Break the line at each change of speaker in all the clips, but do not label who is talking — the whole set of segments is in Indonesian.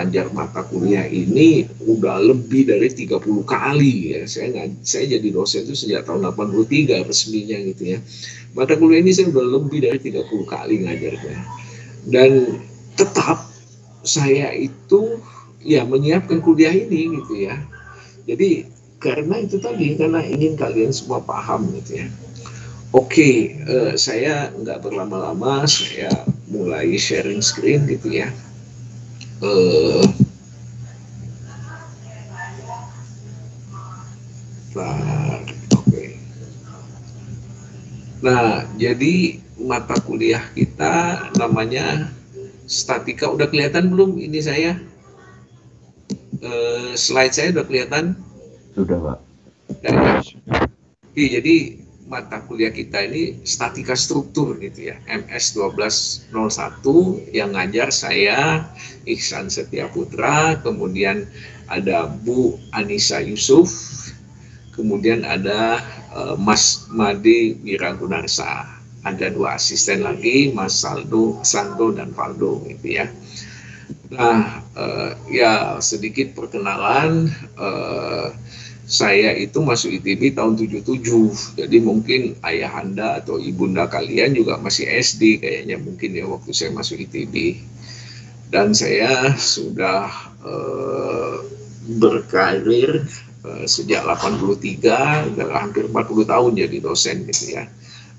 ngajar mata kuliah ini udah lebih dari 30 kali ya. Saya jadi dosen itu sejak tahun 83 resminya gitu ya. Mata kuliah ini saya udah lebih dari 30 kali ngajarnya. Dan tetap saya itu ya menyiapkan kuliah ini gitu ya. Jadi karena itu tadi, karena ingin kalian semua paham gitu ya. Oke, saya nggak berlama-lama, saya mulai sharing screen gitu ya. Oke. Nah, jadi mata kuliah kita namanya statika. Udah kelihatan belum ini saya? Slide saya udah kelihatan?
Sudah, Pak.
Jadi mata kuliah kita ini statika struktur gitu ya, MS 1201, yang ngajar saya Ihsan Setiaputra, kemudian ada Bu Anissa Yusuf, kemudian ada Mas Made Wiragunarsa, ada 2 asisten lagi, Mas Sando dan Faldo gitu ya. Nah, ya sedikit perkenalan. Saya itu masuk ITB tahun 77, jadi mungkin ayahanda atau ibunda kalian juga masih SD kayaknya mungkin ya waktu saya masuk ITB. Dan saya sudah berkarir sejak 83, hampir 40 tahun jadi dosen gitu ya.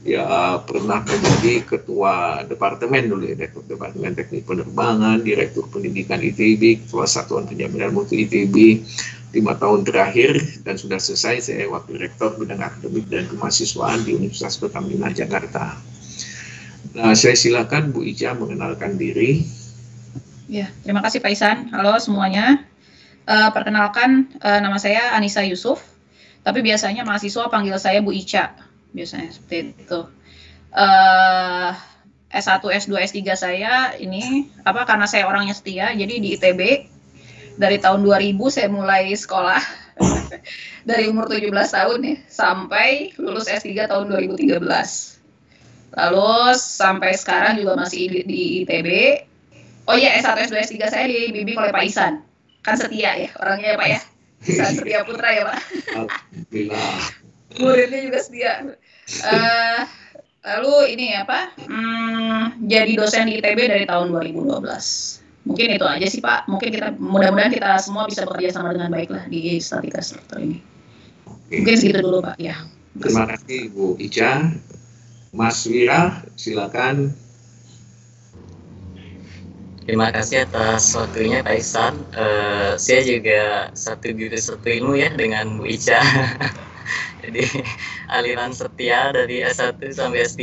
Ya pernah menjadi ketua departemen dulu ya, Departemen Teknik Penerbangan, Direktur Pendidikan ITB, Ketua Satuan Penjaminan Mutu ITB 5 tahun terakhir, dan sudah selesai saya Wakil Rektor Bidang Akademik dan Kemahasiswaan di Universitas Pertamina Jakarta. Nah, saya silakan Bu Ica mengenalkan diri.
Ya, terima kasih Pak Ihsan. Halo semuanya. Perkenalkan, nama saya Anissa Yusuf, tapi biasanya mahasiswa panggil saya Bu Ica, biasanya seperti itu. S1, S2, S3 saya ini karena saya orangnya setia, jadi di ITB dari tahun 2000 saya mulai sekolah dari umur 17 tahun nih sampai lulus S3 tahun 2013. Lalu sampai sekarang juga masih di ITB. Oh iya, S1, S2, S3 saya dibimbing oleh Pak Ihsan. Kan setia ya orangnya ya Pak ya. Ihsan Setiaputra ya Pak.
Alhamdulillah.
Muridnya juga setia. Lalu ini jadi dosen di ITB dari tahun 2012. Mungkin itu aja sih Pak. Mudah-mudahan kita semua bisa bekerja sama dengan baik lah di statika struktur ini. Oke. Mungkin segitu dulu Pak. Ya.
Terima kasih Bu Ica. Mas Wira, silakan.
Terima kasih atas waktunya Pak Ihsan. Saya juga satu guru satu ilmu ya dengan Bu Ica. Jadi aliran setia dari S1 sampai S3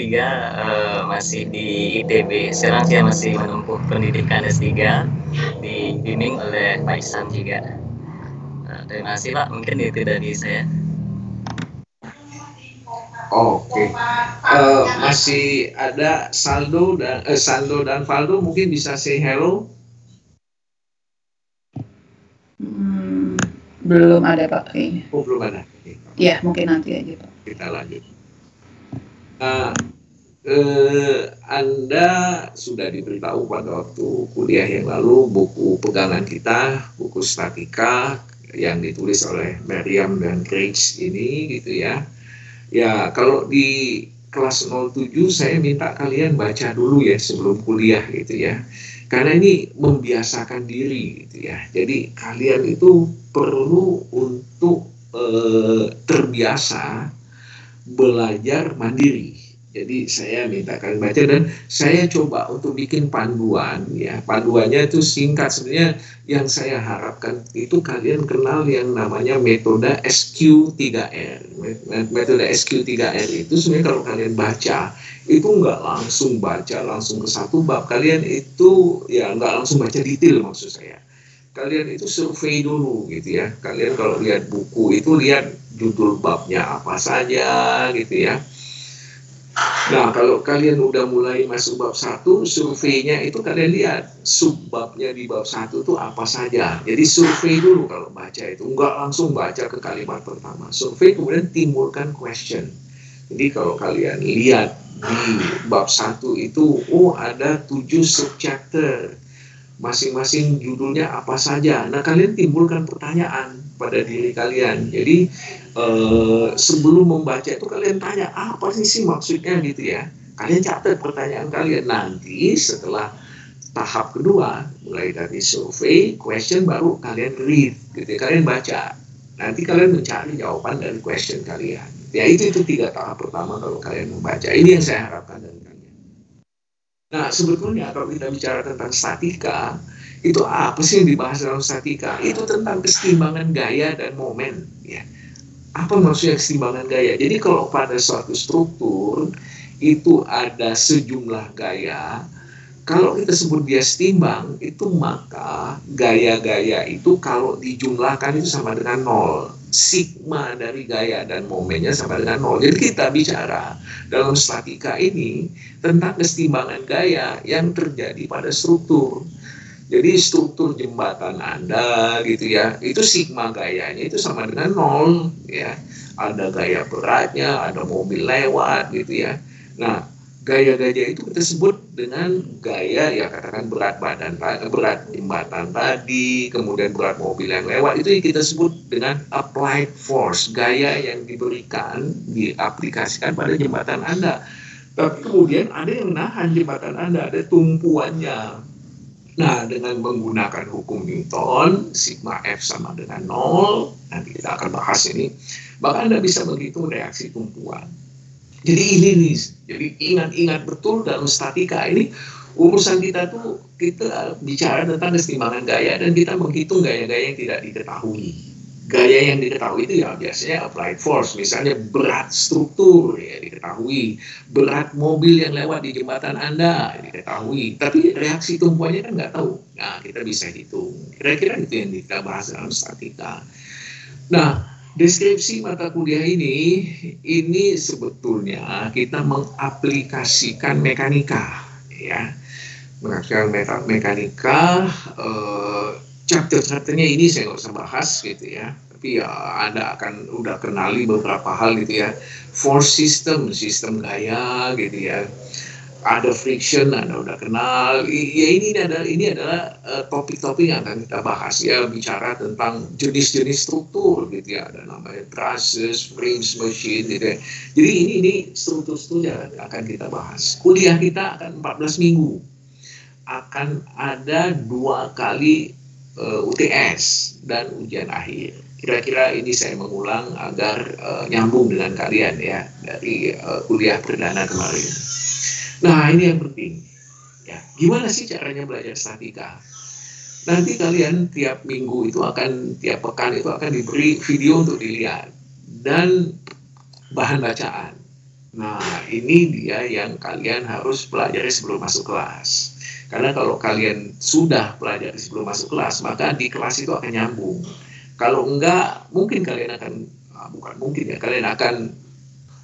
masih di ITB. Sekarang saya masih menempuh pendidikan S3 dibimbing oleh Pak Ihsan juga. Terima kasih Pak, mungkin itu dari saya.
Oke. Masih ada Sando dan Faldo, mungkin bisa say hello.
Belum ada Pak kayaknya.
Oh, belum ada.
Ya, mungkin nanti aja Pak.
Kita lanjut. Anda sudah diberitahu pada waktu kuliah yang lalu buku pegangan kita, buku statika yang ditulis oleh Merriam dan Craig ini gitu ya. Ya, kalau di kelas 07 saya minta kalian baca dulu ya sebelum kuliah gitu ya. Karena ini membiasakan diri gitu ya. Jadi kalian itu perlu untuk terbiasa belajar mandiri. Jadi saya minta kalian baca dan saya coba untuk bikin panduan ya. Panduannya itu singkat, sebenarnya yang saya harapkan itu kalian kenal yang namanya metode SQ3R. Metode SQ3R itu sebenarnya kalau kalian baca itu nggak langsung baca langsung ke satu bab, kalian itu ya nggak langsung baca detail maksud saya. Kalian itu survei dulu gitu ya. Kalian kalau lihat buku itu lihat judul babnya apa saja gitu ya. Nah, kalau kalian udah mulai masuk bab 1, surveinya itu kalian lihat subbabnya di bab 1 itu apa saja. Jadi survei dulu kalau baca itu, nggak langsung baca ke kalimat pertama. Survei kemudian timbulkan question. Jadi kalau kalian lihat di bab 1 itu, ada 7 subchapter. masing-masing judulnya apa saja. Nah, kalian timbulkan pertanyaan pada diri kalian. Jadi sebelum membaca itu kalian tanya apa sih maksudnya gitu ya. Kalian catat pertanyaan kalian. Nanti setelah tahap kedua, mulai dari survei, question, baru kalian read gitu ya. Kalian baca. Nanti kalian mencari jawaban dari question kalian. Ya itu 3 tahap pertama kalau kalian membaca. Ini yang saya harapkan dari kalian. Nah, sebetulnya kalau kita bicara tentang statika, itu apa sih yang dibahas dalam statika? Itu tentang keseimbangan gaya dan momen. Ya. Apa maksudnya keseimbangan gaya? Jadi kalau pada suatu struktur, itu ada sejumlah gaya, kalau kita sebut dia seimbang, itu maka gaya-gaya itu kalau dijumlahkan itu sama dengan 0. Sigma dari gaya dan momennya sama dengan 0. Jadi kita bicara dalam statika ini tentang keseimbangan gaya yang terjadi pada struktur. Jadi struktur jembatan Anda gitu ya, itu sigma gayanya itu sama dengan 0 ya. Ada gaya beratnya, ada mobil lewat gitu ya. Nah, gaya-gaya itu kita sebut dengan gaya ya, katakan berat badan, berat jembatan tadi, kemudian berat mobil yang lewat, itu yang kita sebut dengan applied force, gaya yang diberikan, diaplikasikan pada jembatan Anda. Tapi kemudian ada yang menahan jembatan Anda, ada tumpuannya. Nah, dengan menggunakan hukum Newton, sigma F sama dengan 0, nanti kita akan bahas ini, maka Anda bisa menghitung reaksi tumpuan. Jadi ini nih, jadi ingat-ingat betul dalam statika ini urusan kita tuh, kita bicara tentang keseimbangan gaya dan kita menghitung gaya-gaya yang tidak diketahui. Gaya yang diketahui itu ya biasanya applied force, misalnya berat struktur ya diketahui, berat mobil yang lewat di jembatan Anda diketahui, tapi reaksi tumpuannya kan nggak tahu. Nah, kita bisa hitung. Kira-kira itu yang kita bahas dalam statika. Nah, deskripsi mata kuliah ini sebetulnya kita mengaplikasikan mekanika, ya, mengaplikasikan mekanika. Chapter-chapternya ini saya nggak usah bahas gitu ya, tapi ya Anda akan udah kenali beberapa hal gitu ya. Force system, sistem gaya gitu ya. Ada friction, Anda udah kenal. Ya ini adalah topik-topik yang akan kita bahas ya, bicara tentang jenis-jenis struktur gitu ya. Ada namanya trusses, frames, machine gitu ya. Jadi ini struktur-struktur yang akan kita bahas. Kuliah kita akan 14 minggu. Akan ada 2 kali UTS dan ujian akhir. Kira-kira ini saya mengulang agar nyambung dengan kalian ya dari kuliah perdana kemarin. Nah, ini yang penting. Ya, gimana sih caranya belajar statika? Nanti kalian tiap minggu itu tiap pekan itu akan diberi video untuk dilihat dan bahan bacaan. Nah, ini dia yang kalian harus pelajari sebelum masuk kelas. Karena kalau kalian sudah pelajari sebelum masuk kelas, maka di kelas itu akan nyambung. Kalau enggak, mungkin kalian akan, kalian akan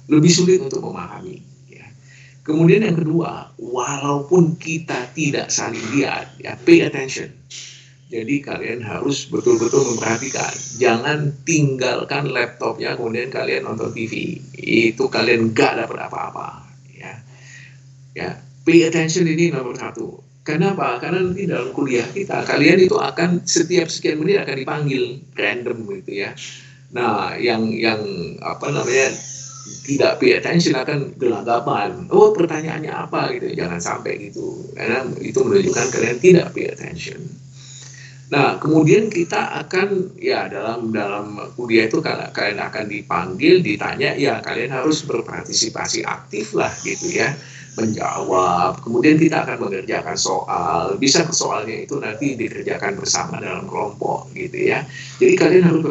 lebih sulit untuk memahami. Ya. Kemudian yang kedua, walaupun kita tidak saling lihat, ya, pay attention. Jadi kalian harus betul-betul memperhatikan. Jangan tinggalkan laptopnya kemudian kalian nonton TV. Itu kalian nggak dapat apa-apa. Ya, pay attention ini nomor 1. Kenapa? Karena nanti dalam kuliah kita, kalian itu akan setiap sekian menit akan dipanggil random gitu ya. Nah, yang tidak pay attention akan gelagapan. Oh, pertanyaannya apa gitu? Jangan sampai gitu. Karena itu menunjukkan kalian tidak pay attention. Nah, kemudian kita akan ya dalam kuliah itu kalian akan dipanggil, ditanya, ya kalian harus berpartisipasi aktif lah gitu ya. Menjawab, kemudian kita akan mengerjakan soal, bisa soalnya itu nanti dikerjakan bersama dalam kelompok gitu ya. Jadi kalian harus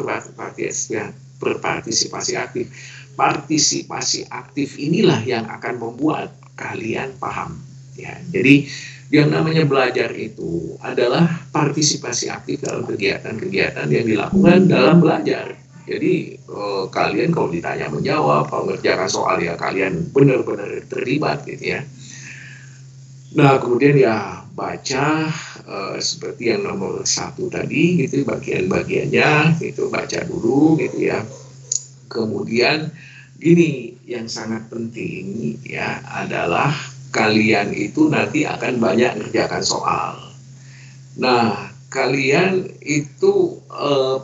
berpartisipasi aktif. Partisipasi aktif inilah yang akan membuat kalian paham ya. Jadi yang namanya belajar itu adalah partisipasi aktif dalam kegiatan-kegiatan yang dilakukan dalam belajar. Jadi kalian kalau ditanya menjawab, kalau mengerjakan soal ya kalian benar-benar terlibat gitu ya. Nah, kemudian ya baca seperti yang nomor 1 tadi gitu, bagian-bagiannya itu baca dulu gitu ya. Kemudian ini yang sangat penting ya adalah kalian itu nanti akan banyak mengerjakan soal. Nah, kalian itu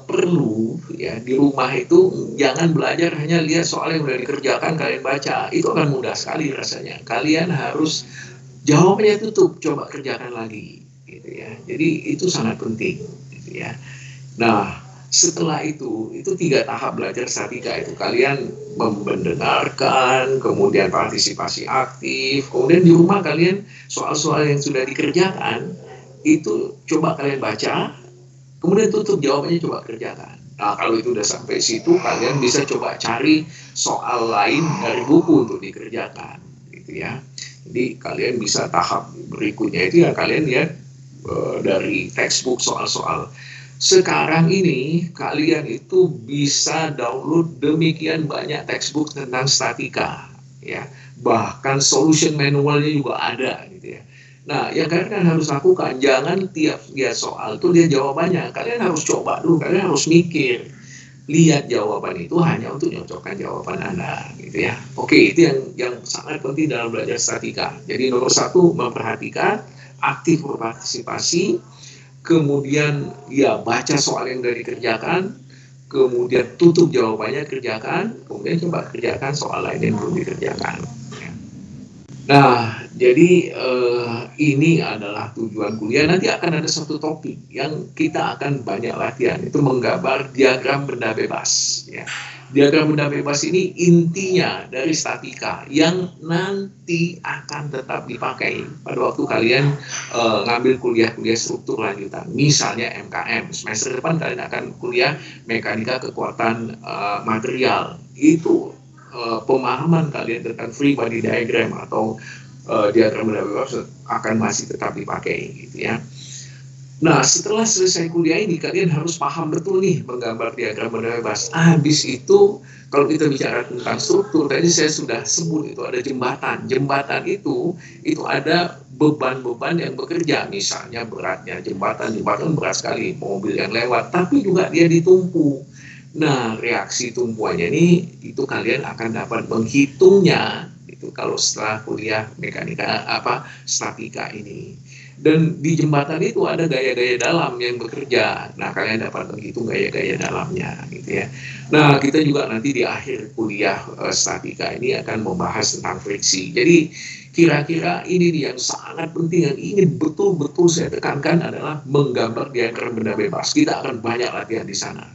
perlu ya di rumah itu jangan belajar hanya lihat soal yang udah dikerjakan kalian baca, itu akan mudah sekali rasanya. Kalian harus jawabannya tutup, coba kerjakan lagi, gitu ya. Jadi itu sangat penting, gitu ya. Nah, setelah itu 3 tahap belajar statika itu kalian mendengarkan, kemudian partisipasi aktif, kemudian di rumah kalian soal-soal yang sudah dikerjakan itu coba kalian baca, kemudian tutup jawabannya coba kerjakan. Nah, kalau itu udah sampai situ, kalian bisa coba cari soal lain dari buku untuk dikerjakan, gitu ya. Jadi kalian bisa tahap berikutnya itu ya kalian lihat dari textbook soal-soal. Sekarang ini kalian itu bisa download demikian banyak textbook tentang statika, ya. Bahkan solution manualnya juga ada, gitu ya. Nah, yang kalian harus lakukan, jangan tiap lihat soal itu lihat jawabannya. Kalian harus coba dulu, kalian harus mikir. Lihat jawaban itu hanya untuk nyocokkan jawaban Anda, gitu ya. Oke, itu yang sangat penting dalam belajar statika. Jadi nomor 1, memperhatikan, aktif berpartisipasi, kemudian ya baca soal yang sudah dikerjakan, kemudian tutup jawabannya kerjakan, kemudian coba kerjakan soal lain yang belum dikerjakan. Nah, jadi ini adalah tujuan kuliah. Nanti akan ada satu topik yang kita akan banyak latihan, itu menggambar diagram benda bebas. Ya. Diagram benda bebas ini intinya dari statika yang nanti akan tetap dipakai pada waktu kalian ngambil kuliah-kuliah struktur lanjutan. Misalnya MKM, semester depan kalian akan kuliah mekanika kekuatan material. Itu pemahaman kalian tentang free body diagram atau diagram benda bebas akan masih tetap dipakai, gitu ya. Nah, setelah selesai kuliah ini kalian harus paham betul nih menggambar diagram benda bebas. Habis itu kalau kita bicara tentang struktur, tadi saya sudah sebut itu ada jembatan. Jembatan itu ada beban-beban yang bekerja, misalnya beratnya jembatan berat sekali, mobil yang lewat, tapi juga dia ditumpu. Nah, reaksi tumpuannya ini itu kalian akan dapat menghitungnya itu kalau setelah kuliah mekanika statika ini. Dan di jembatan itu ada gaya-gaya dalam yang bekerja. Nah, kalian dapat menghitung gaya-gaya dalamnya, gitu ya. Nah, kita juga nanti di akhir kuliah statika ini akan membahas tentang friksi. Jadi kira-kira ini yang sangat penting yang ingin betul-betul saya tekankan adalah menggambar diagram benda bebas. Kita akan banyak latihan di sana.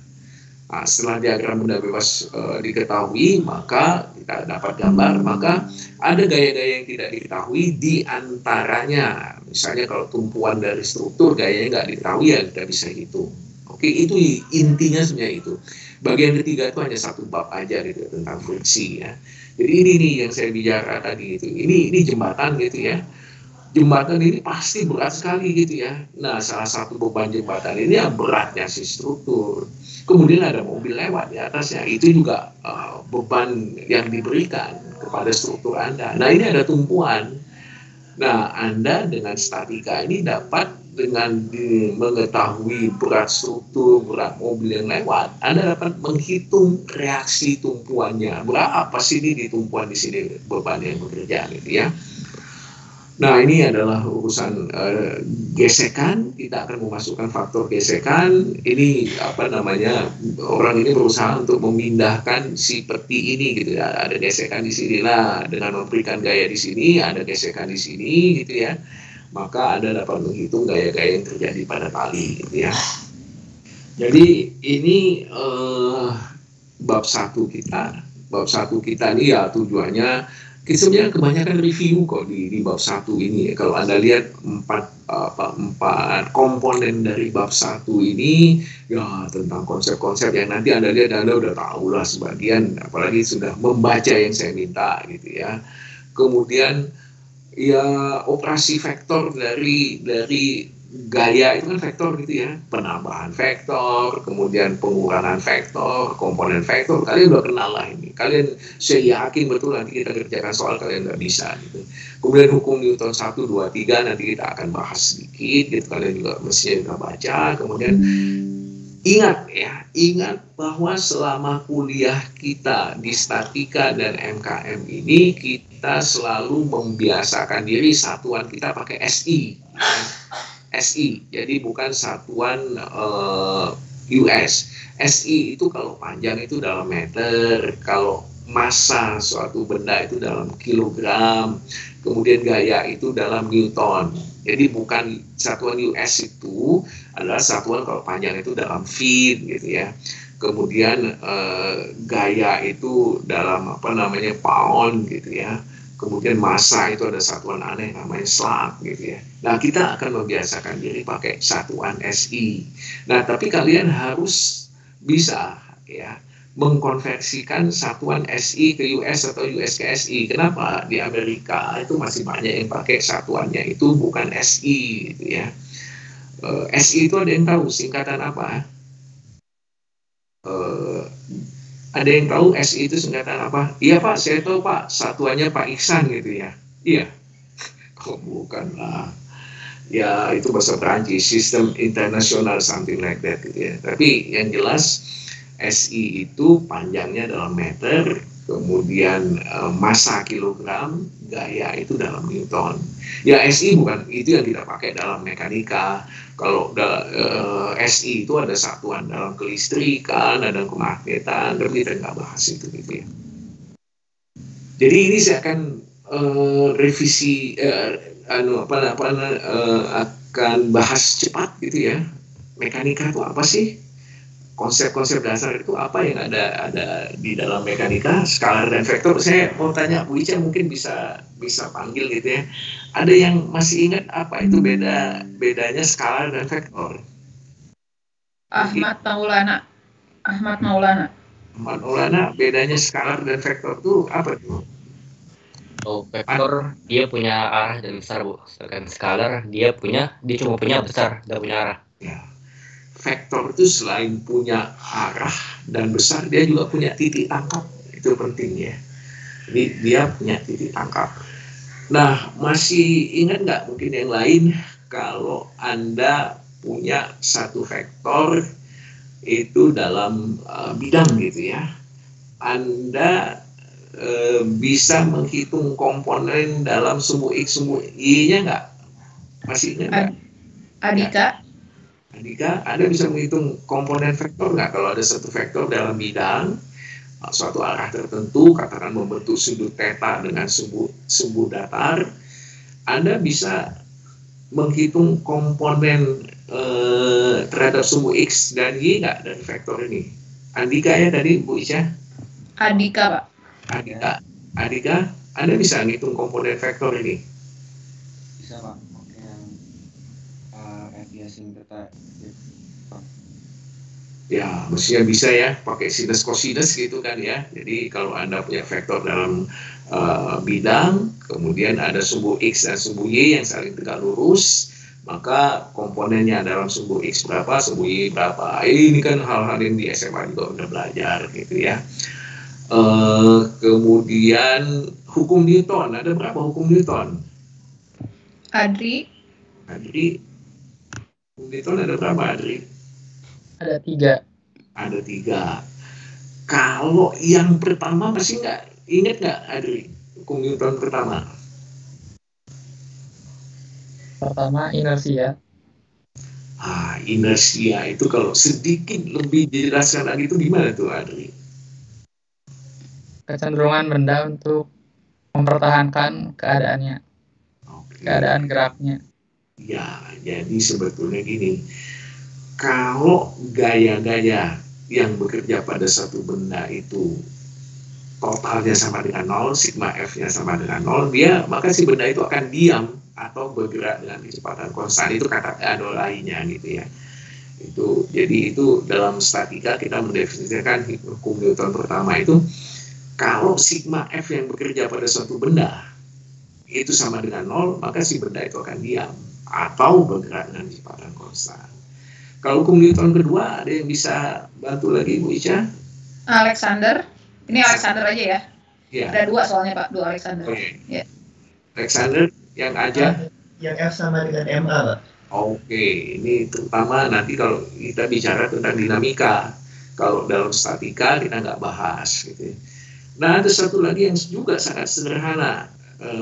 Nah, setelah diagram benda bebas diketahui, maka kita dapat gambar, maka ada gaya-gaya yang tidak diketahui di antaranya. Misalnya kalau tumpuan dari struktur, gayanya nggak diketahui ya kita bisa hitung. Oke, itu intinya sebenarnya itu. Bagian ketiga itu hanya satu bab aja gitu tentang friksi ya. Jadi ini nih yang saya bicara tadi itu. Ini jembatan gitu ya. Jembatan ini pasti berat sekali gitu ya. Nah, salah satu beban jembatan ini ya beratnya si struktur. Kemudian ada mobil lewat di atasnya, itu juga beban yang diberikan kepada struktur Anda. Nah, ini ada tumpuan. Nah, Anda dengan statika ini dapat dengan mengetahui berat struktur, berat mobil yang lewat, Anda dapat menghitung reaksi tumpuannya. Berapa sih ini di tumpuan di sini beban yang bekerja gitu ya. Nah, ini adalah urusan gesekan. Kita akan memasukkan faktor gesekan. Ini orang ini berusaha untuk memindahkan si peti ini gitu ya. Ada gesekan di sini lah, dengan memberikan gaya di sini, ada gesekan di sini gitu ya. Maka Anda dapat menghitung gaya-gaya yang terjadi pada tali gitu ya. Jadi ini bab 1 kita. Bab 1 kita ini ya tujuannya sebenarnya kebanyakan review kok di bab 1 ini. Kalau Anda lihat 4 komponen dari bab 1 ini ya tentang konsep-konsep yang nanti Anda lihat, Anda udah tahu lah sebagian, apalagi sudah membaca yang saya minta gitu ya. Kemudian ya operasi vektor dari gaya itu kan vektor gitu ya, penambahan vektor, kemudian pengurangan vektor, komponen vektor, kalian udah kenal lah ini. Kalian saya yakin betul nanti kita kerjakan soal kalian nggak bisa gitu. Kemudian hukum Newton 1, 2, 3 nanti kita akan bahas sedikit gitu, kalian juga mesti baca. Kemudian ingat bahwa selama kuliah kita di statika dan MKM ini kita selalu membiasakan diri satuan kita pakai SI. SI, jadi bukan satuan US. SI itu kalau panjang itu dalam meter, kalau massa suatu benda itu dalam kilogram, kemudian gaya itu dalam newton. Jadi bukan satuan US itu adalah satuan kalau panjang itu dalam feet gitu ya. Kemudian gaya itu dalam pound gitu ya. Kemudian massa itu ada satuan aneh namanya slug gitu ya. Nah, kita akan membiasakan diri pakai satuan SI. Nah, tapi kalian harus bisa ya mengkonversikan satuan SI ke US atau US ke SI. Kenapa? Di Amerika itu masih banyak yang pakai satuannya itu bukan SI gitu ya. SI itu ada yang tahu singkatan apa? Ada yang tahu SI itu singkatan apa? Iya Pak, saya tahu Pak, satuannya Pak Iksan gitu ya. Iya. Kok bukan lah. Ya itu bahasa Perancis, System International something like that gitu ya. Tapi yang jelas SI itu panjangnya dalam meter, kemudian massa kilogram, gaya itu dalam newton. Ya SI bukan itu yang kita pakai dalam mekanika. Kalau SI itu ada satuan dalam kelistrikan, ada kemagnetan, tapi kita nggak bahas itu gitu ya. Jadi ini saya akan revisi akan bahas cepat gitu ya. Mekanika itu apa sih? Konsep-konsep dasar itu apa yang ada di dalam mekanika, skalar dan vektor. Saya mau tanya Bu Ica, mungkin bisa panggil gitu ya. Ada yang masih ingat apa itu bedanya skalar dan vektor?
Ahmad Maulana.
Bedanya skalar dan vektor itu apa tuh?
Oh, vektor dia punya arah dan besar, Bu. Sedangkan skalar dia cuma punya besar, tidak punya arah.
Ya. Vektor itu selain punya arah dan besar, dia juga punya titik tangkap. Itu penting ya. Jadi dia punya titik tangkap. Nah, masih ingat nggak mungkin yang lain kalau Anda punya satu vektor itu dalam bidang gitu ya. Anda bisa menghitung komponen dalam sumbu X, sumbu Y-nya nggak? Masih ingat nggak? Adika, Anda bisa menghitung komponen vektor nggak? Kalau ada satu vektor dalam bidang, suatu arah tertentu, katakan membentuk sudut theta dengan sumbu datar, Anda bisa menghitung komponen terhadap sumbu X dan Y nggak dari vektor ini? Andika ya tadi Bu Ica?
Andika Pak.
Andika, Anda bisa menghitung komponen vektor ini?
Bisa Pak, pakai yang radiasi theta.
Ya, mestinya bisa ya, pakai sinus kosinus gitu kan ya. Jadi kalau Anda punya vektor dalam bidang, kemudian ada sumbu X dan sumbu Y yang saling tegak lurus, maka komponennya dalam sumbu X berapa, sumbu Y berapa. Ini kan hal-hal yang di SMA juga udah belajar gitu ya. Kemudian hukum Newton, ada berapa hukum Newton?
Adri,
hukum Newton ada berapa Adri?
Ada 3.
Ada 3. Kalau yang pertama masih ingat nggak Adri? Hukum Newton pertama.
Pertama inersia.
Inersia itu kalau sedikit lebih dijelaskan lagi itu gimana tuh Adri?
Kecenderungan benda untuk mempertahankan keadaannya.
Oke.
Keadaan geraknya.
Ya, jadi sebetulnya gini. Kalau gaya-gaya yang bekerja pada satu benda itu totalnya sama dengan 0, sigma F-nya sama dengan 0, maka si benda itu akan diam atau bergerak dengan kecepatan konstan. Itu kata lainnya gitu ya. Jadi itu dalam statika kita mendefinisikan hukum Newton pertama itu, kalau sigma F yang bekerja pada suatu benda itu sama dengan 0, maka si benda itu akan diam atau bergerak dengan kecepatan konstan. Kalau hukum Newton kedua, ada yang bisa bantu lagi Bu Ica?
Alexander. Ini Alexander aja ya?
Ya.
Ada 2 soalnya Pak, 2 Alexander.
Oke.
Ya.
Alexander yang aja?
Yang F sama dengan MA Pak.
Oke, ini terutama nanti kalau kita bicara tentang dinamika. Kalau dalam statika kita nggak bahas gitu. Nah, ada satu lagi yang juga sangat sederhana.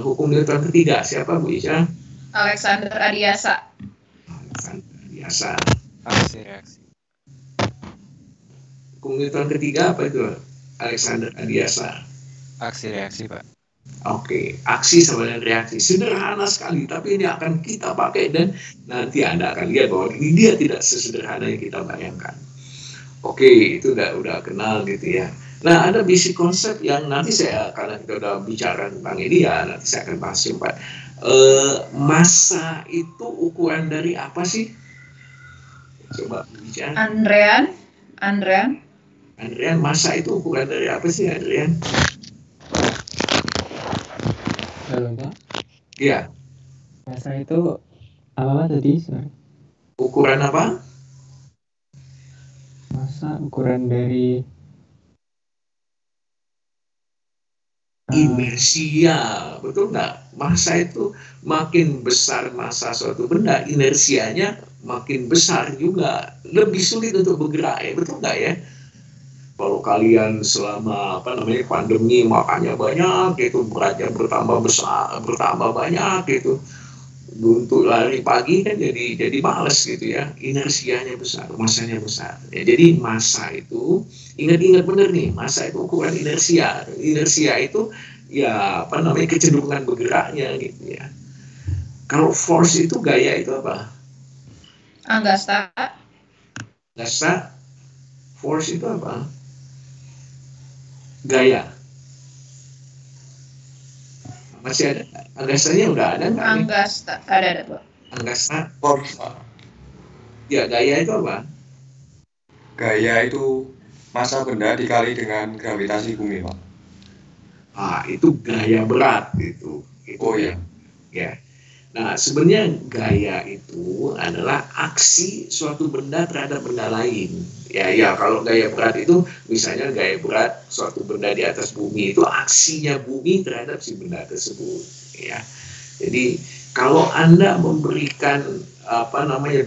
Hukum Newton ketiga, siapa Bu Ica?
Alexander Adiasa.
Biasa.
Aksi reaksi.
Kogniton ketiga apa itu, Alexander Adiasa?
Aksi reaksi, Pak.
Oke, aksi sama dengan reaksi. Sederhana sekali, tapi ini akan kita pakai dan nanti Anda akan lihat bahwa ini dia tidak sesederhana yang kita bayangkan. Oke, itu udah kenal gitu ya. Nah, ada basic konsep yang nanti saya, karena kita udah bicara tentang ini ya, nanti saya akan bahas yang Pak. Massa itu ukuran dari apa sih? Coba bicara.
Andrean,
massa itu ukuran dari apa sih, Andrean?
Halo Pak,
Iya,
masa itu apa tadi? Sorry.
ukuran apa?
Masa ukuran dari
Inersia, betul nggak? Massa itu makin besar massa suatu benda, inersianya makin besar juga, lebih sulit untuk bergerak ya, betul nggak ya? Kalau kalian selama pandemi makannya banyak, itu beratnya bertambah besar, bertambah banyak gitu. Untuk lari pagi kan jadi males gitu ya, inersianya besar, massanya besar. Ya, jadi massa itu, ingat-ingat bener nih, massa itu ukuran inersia. Inersia itu ya kecenderungan bergeraknya gitu ya. Kalau force itu gaya itu apa?
Angkasa,
force itu apa? Gaya. Masih ada? Angkasanya udah ada nggak?
Angkasa, ada Pak.
Angkasa.
Force.
Ya, gaya itu apa?
Gaya itu massa benda dikali dengan gravitasi bumi, Pak.
Itu gaya berat itu.
Oh ya.
Ya. Nah, sebenarnya gaya itu adalah aksi suatu benda terhadap benda lain. Ya, kalau gaya berat itu, misalnya gaya berat suatu benda di atas bumi itu aksinya bumi terhadap si benda tersebut. Ya, jadi kalau Anda memberikan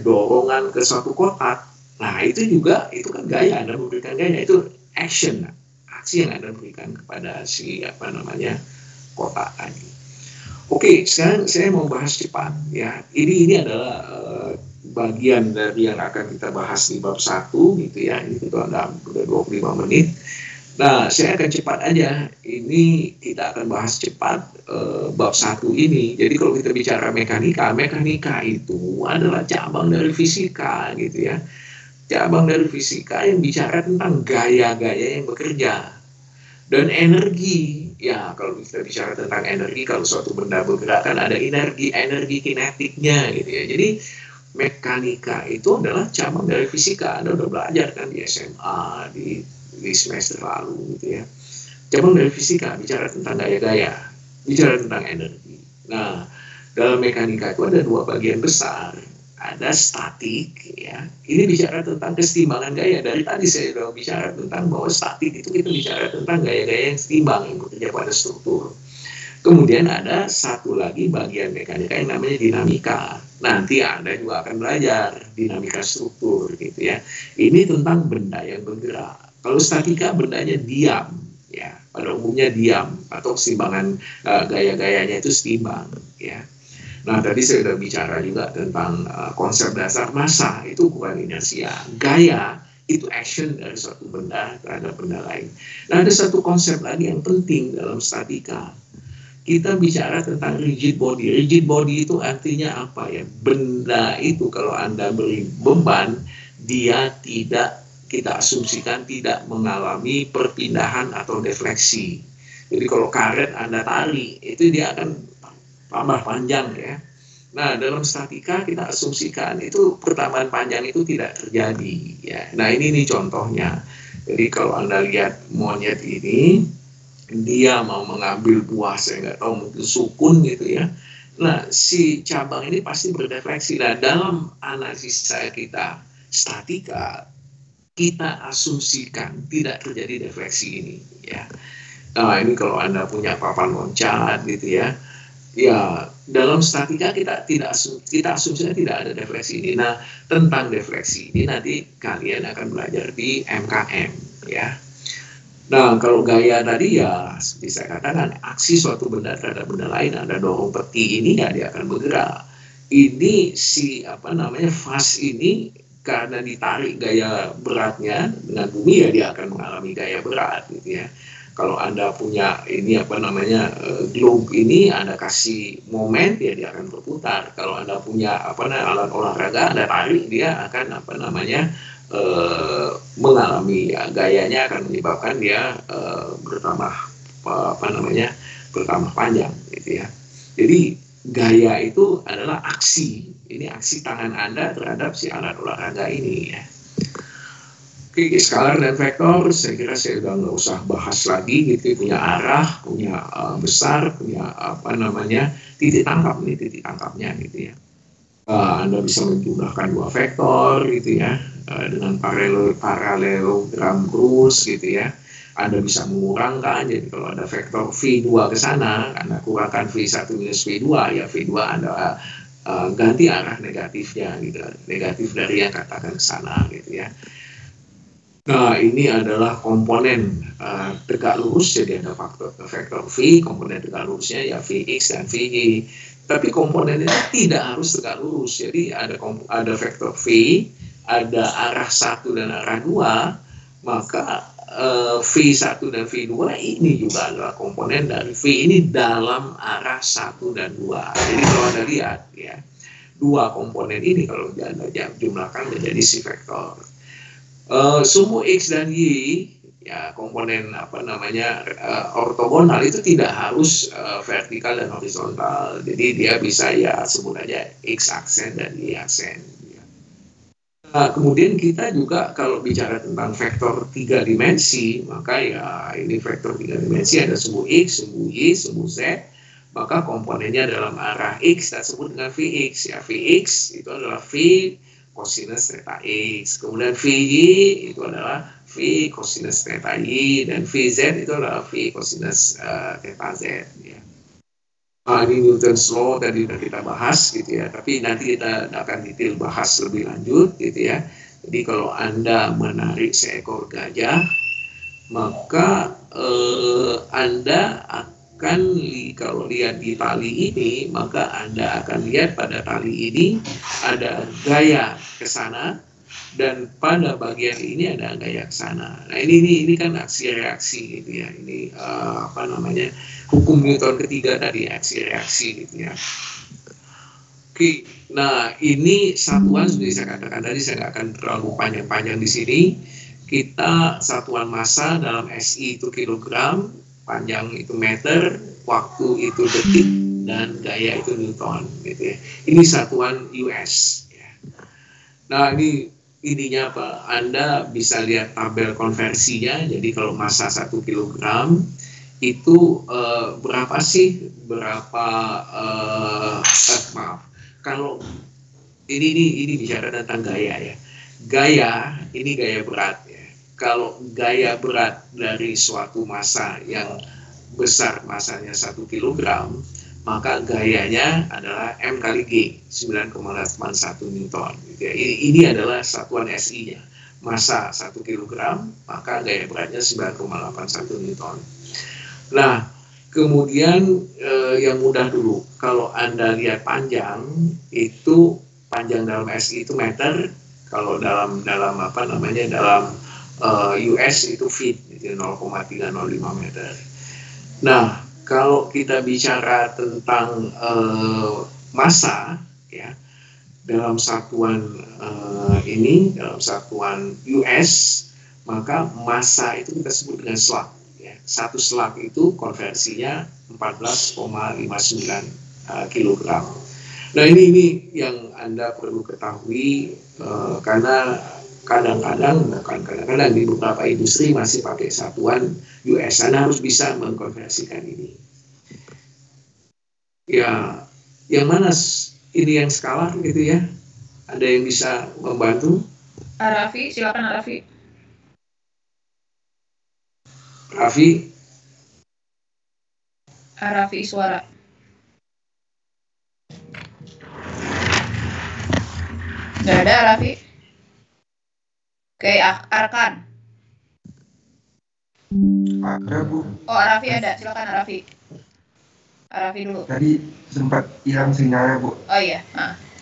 dorongan ke suatu kotak, nah itu kan gaya. Anda memberikan gaya, itu action, aksi yang Anda berikan kepada si kotak tadi. Oke, sekarang saya mau bahas cepat ya. Ini adalah bagian dari yang akan kita bahas di bab 1 gitu ya. Ini itu ada 25 menit. Nah, saya akan cepat aja. Ini kita akan bahas cepat bab 1 ini. Jadi kalau kita bicara mekanika itu adalah cabang dari fisika gitu ya. Cabang dari fisika yang bicara tentang gaya-gaya yang bekerja. Dan energi, ya kalau kita bicara tentang energi, kalau suatu benda bergerak kan ada energi kinetiknya gitu ya. Jadi mekanika itu adalah cabang dari fisika. Anda udah belajar kan di SMA, di semester lalu gitu ya. Cabang dari fisika, bicara tentang gaya-gaya, bicara tentang energi. Nah, dalam mekanika itu ada dua bagian besar. Ada statik, ya. Ini bicara tentang kesetimbangan gaya. Dari tadi saya sudah bicara tentang bahwa statik itu kita bicara tentang gaya-gaya yang setimbang yang bekerja pada struktur. Kemudian ada satu lagi bagian mekanika yang namanya dinamika. Nanti Anda juga akan belajar dinamika struktur, gitu ya. Ini tentang benda yang bergerak. Kalau statika bendanya diam, ya. Pada umumnya diam atau keseimbangan gaya-gayanya itu setimbang, ya. Nah, tadi saya sudah bicara juga tentang konsep dasar massa, itu ukuran inersia. Gaya, itu action dari suatu benda terhadap benda lain. Nah, ada satu konsep lagi yang penting dalam statika. Kita bicara tentang rigid body. Rigid body itu artinya apa ya? Benda itu kalau Anda beri beban, dia tidak, kita asumsikan tidak mengalami perpindahan atau defleksi. Jadi kalau karet Anda tarik, itu dia akan tambah panjang ya. Nah, dalam statika kita asumsikan itu pertambahan panjang itu tidak terjadi ya. Nah, ini contohnya. Jadi kalau Anda lihat monyet ini, dia mau mengambil buah, saya nggak tahu mungkin sukun gitu ya. Nah, si cabang ini pasti berdefleksi. Nah, dalam analisa kita statika, kita asumsikan tidak terjadi defleksi ini ya. Nah, ini kalau Anda punya papan loncat gitu ya. Ya, dalam statika kita asumsinya tidak ada defleksi ini. Nah, tentang defleksi ini nanti kalian akan belajar di MKM ya. Nah, kalau gaya tadi ya seperti saya katakan, aksi suatu benda terhadap benda lain, Anda dorong peti ini ya dia akan bergerak. ini si fast ini karena ditarik gaya beratnya dengan bumi ya dia akan mengalami gaya berat gitu ya. Kalau Anda punya ini globe ini Anda kasih momen ya dia akan berputar. Kalau Anda punya alat olahraga Anda tarik dia akan mengalami ya, gayanya akan menyebabkan dia bertambah bertambah panjang gitu ya. Jadi gaya itu adalah aksi. Ini aksi tangan Anda terhadap si alat olahraga ini ya. Oke, skalar dan vektor saya kira saya udah nggak usah bahas lagi gitu, punya arah, punya besar, punya titik tangkapnya gitu ya. Anda bisa menjumlahkan dua vektor gitu ya dengan paralelogram terus gitu ya. Anda bisa mengurangkan, jadi kalau ada vektor V2 ke sana, Anda kurangkan V1 minus V2, ya V2 Anda ganti arah negatifnya gitu, negatif dari yang katakan ke sana gitu ya. Nah, ini adalah komponen tegak lurus, jadi ada vektor V, komponen tegak lurusnya ya Vx dan Vy. Tapi komponen itu tidak harus tegak lurus, jadi ada vektor V, ada arah 1 dan arah 2, maka V1 dan V2 ini juga adalah komponen dari V ini dalam arah 1 dan 2. Jadi kalau Anda lihat ya, dua komponen ini kalau Anda jumlahkan menjadi si vektor. Sumbu X dan Y ya komponen ortogonal itu tidak harus vertikal dan horizontal. Jadi dia bisa ya sebut aja X aksen dan Y aksen. Nah, kemudian kita juga kalau bicara tentang vektor 3 dimensi, maka ya ini vektor 3 dimensi ada sumbu X, sumbu Y, sumbu Z, maka komponennya dalam arah X kita sebut dengan Vx. Ya, Vx itu adalah V cosinus theta X, kemudian Vy itu adalah V cosinus theta Y, dan Vz itu adalah V cosinus theta Z. Ya. Ini Newton's Law tadi sudah kita bahas gitu ya, tapi nanti kita akan detail bahas lebih lanjut gitu ya. Jadi kalau Anda menarik seekor gajah, maka Anda akan kalau lihat di tali ini, maka Anda akan lihat pada tali ini ada gaya ke sana dan pada bagian ini ada gaya ke sana. Nah ini kan aksi reaksi gitu ya. Ini hukum Newton ketiga tadi, aksi reaksi gitu ya. Oke, nah ini satuan seperti saya katakan tadi, saya nggak akan terlalu panjang-panjang di sini. Kita satuan massa dalam SI itu kilogram, panjang itu meter, waktu itu detik, dan gaya itu Newton gitu ya. Ini satuan US ya. Nah ininya apa? Anda bisa lihat tabel konversinya. Jadi kalau massa 1 kilogram itu berapa kalau ini bicara tentang gaya ya. Gaya ini gaya berat ya. Kalau gaya berat dari suatu massa yang besar, massanya 1 kilogram, maka gayanya adalah M kali G, 9,81 Newton. Ini adalah satuan SI-nya. Massa 1 kilogram, maka gaya beratnya 9,81 Newton. Nah, kemudian yang mudah dulu, kalau Anda lihat panjang, itu panjang dalam SI itu meter, kalau dalam US itu feet, itu 0,305 meter. Nah, kalau kita bicara tentang massa, ya, dalam satuan dalam satuan US, maka massa itu kita sebut dengan slug. Ya. Satu slug itu konversinya 14,59 kilogram. Nah ini yang Anda perlu ketahui karena kadang-kadang di beberapa industri masih pakai satuan US. Anda harus bisa mengkonversikan ini. Ya, yang mana ini yang skalar gitu ya? Ada yang bisa membantu?
Raffi, silakan Raffi. Raffi suara. Nggak ada Raffi. Oke, Arkan.
Ada Bu.
Oh, Raffi ada, silakan Raffi. Raffi dulu.
Tadi sempat hilang sinyalnya, Bu.
Oh iya,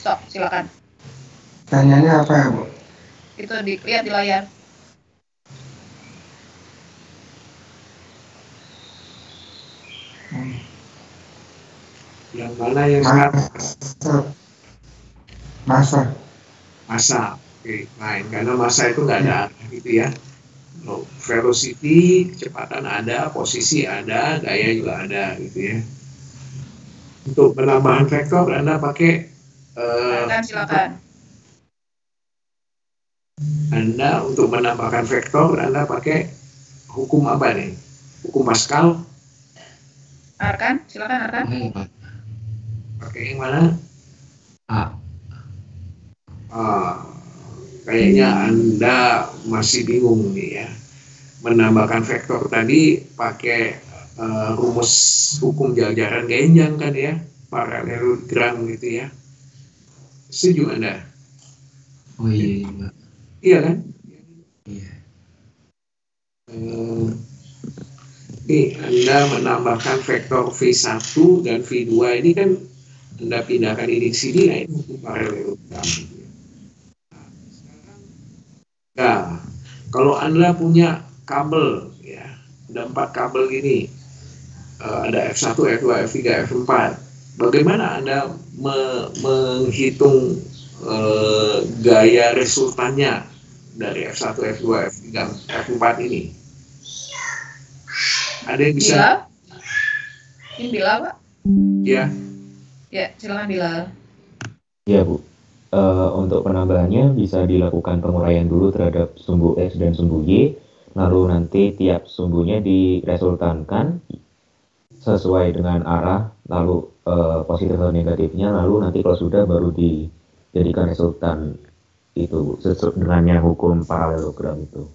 sok silakan.
Tanyanya apa ya, Bu?
Itu lihat di layar.
Yang mana yang sekarang? Masa. Oke, lain. Karena masa itu nggak ada arah gitu ya. Velocity, kecepatan ada, posisi ada, gaya juga ada gitu ya. Untuk penambahan vektor Anda pakai
silakan.
Anda untuk menambahkan vektor Anda pakai hukum apa nih? Hukum Pascal?
Arkan, silakan Arkan.
Pakai yang mana? Kayaknya Anda masih bingung nih ya. Menambahkan vektor tadi pakai rumus hukum jajaran genjang kan ya, paralelogram gitu ya. Setuju Anda?
Oh iya.
Iya kan?
Iya.
Ini Anda menambahkan vektor V1 dan V2 ini kan Anda pindahkan ini ke sini, nah ini hukum paralelogram. Nah, kalau Anda punya kabel ya, ada 4 kabel gini, ada F1, F2, F3, F4. Bagaimana Anda menghitung gaya resultannya dari F1, F2, F3, F4 ini? Ada yang bisa?
Bilal? Ini Bilal, Pak?
Ya.
Ya, silakan Bilal.
Iya, Bu. Untuk penambahannya bisa dilakukan penguraian dulu terhadap sumbu X dan sumbu Y, lalu nanti tiap sumbunya diresultankan sesuai dengan arah, lalu positif atau negatifnya, lalu nanti kalau sudah baru dijadikan resultan itu sesuai dengan yang hukum paralelogram itu.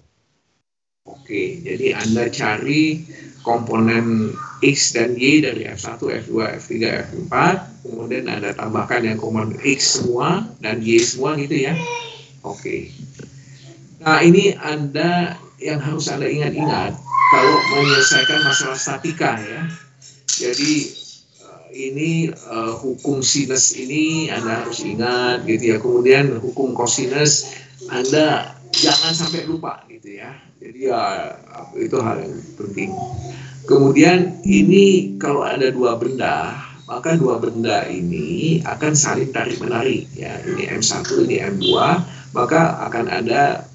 Oke, jadi Anda cari komponen X dan Y dari F1, F2, F3, F4, kemudian Anda tambahkan yang komponen X semua dan Y semua gitu ya. Oke. Nah, ini Anda yang harus Anda ingat-ingat kalau menyelesaikan masalah statika ya. Jadi ini hukum sinus ini Anda harus ingat gitu ya. Kemudian hukum kosinus Anda jangan sampai lupa gitu ya. Jadi ya itu hal yang penting. Kemudian ini kalau ada dua benda, maka dua benda ini akan saling tarik-menarik ya. Ini M1, ini M2, maka akan ada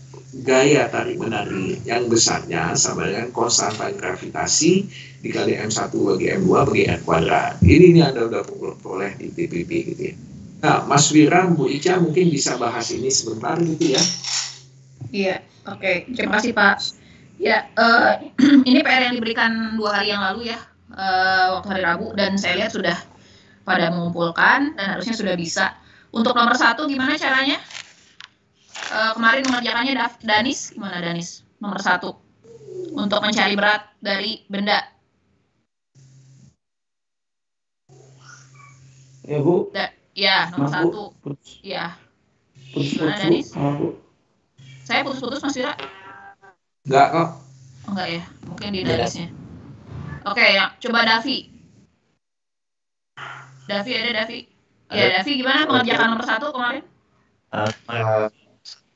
gaya tarik-menarik yang besarnya sama dengan konstanta gravitasi dikali M1 bagi M2 bagi N kuadrat. Ini Anda udah boleh di TPP gitu ya. Nah, Mas Wira, Bu Ica mungkin bisa bahas ini sebentar gitu ya.
Iya, oke. Terima kasih Pak. Ya, ini PR yang diberikan 2 hari yang lalu ya, waktu hari Rabu, dan saya lihat sudah pada mengumpulkan dan harusnya sudah bisa. Untuk nomor 1 gimana caranya? Kemarin mengerjakannya Danis, gimana Danis? Nomor 1 untuk mencari berat dari benda.
Ya Bu.
Ya, nomor 1. Ya. Gimana Danis? Saya putus-putus Mas Wira?
Enggak kok.
Oh, enggak ya, mungkin di Danisnya. Oke, ya, coba Davi. Davi ada Davi? Ya, Davi gimana mengerjakan nomor 1 kemarin?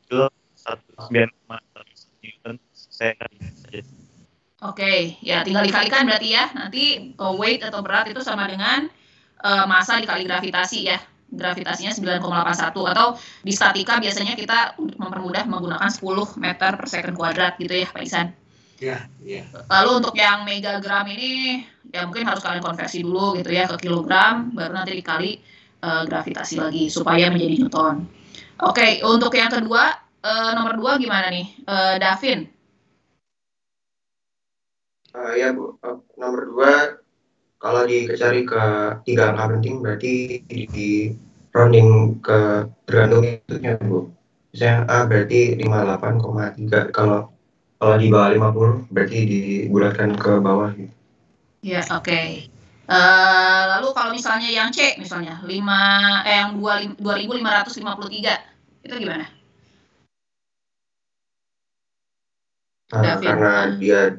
Itu 1,9 Newton saya saja.
Oke, ya tinggal dikalikan berarti ya. Nanti weight atau berat itu sama dengan massa dikali gravitasi ya. Gravitasinya 9,81 atau di statika biasanya kita mempermudah menggunakan 10 meter per second kuadrat gitu ya Pak Isan.
Ya, ya.
Lalu untuk yang megagram ini ya mungkin harus kalian konversi dulu gitu ya ke kilogram, baru nanti dikali gravitasi lagi supaya menjadi newton. Oke, untuk yang kedua nomor 2 gimana nih, Davin?
Ya Bu, nomor 2 kalau dicari ke 3 angka penting berarti di rounding ke tergantung hitungnya Bu. Misalnya A berarti 58,3, kalau di bawah 50 berarti dibulatkan ke bawah gitu.
Ya, oke. Lalu kalau misalnya yang C misalnya yang 2553 itu gimana?
Karena dia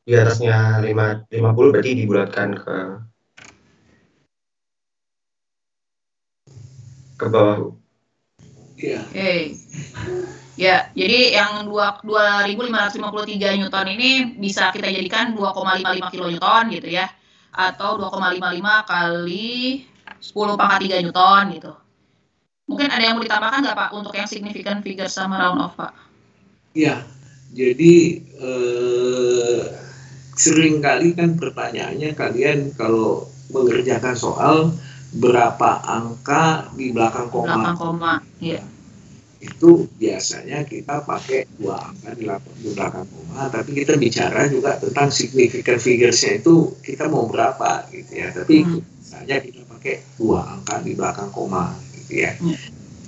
di atasnya 50 berarti dibulatkan ke bawah, Bu.
Iya.
Oke. Ya, jadi yang 2553 Newton ini bisa kita jadikan 2,55 kilonewton gitu ya. Atau 2,55 kali 10 pangkat 3 Newton gitu. Mungkin ada yang mau ditambahkan nggak Pak untuk yang significant figure sama round off Pak?
Iya, jadi seringkali kan pertanyaannya kalian kalau mengerjakan soal berapa angka di belakang koma.
Belakang koma, iya.
Itu biasanya kita pakai 2 angka di belakang koma, tapi kita bicara juga tentang significant figures-nya itu kita mau berapa gitu ya. Tapi misalnya kita pakai 2 angka di belakang koma gitu ya.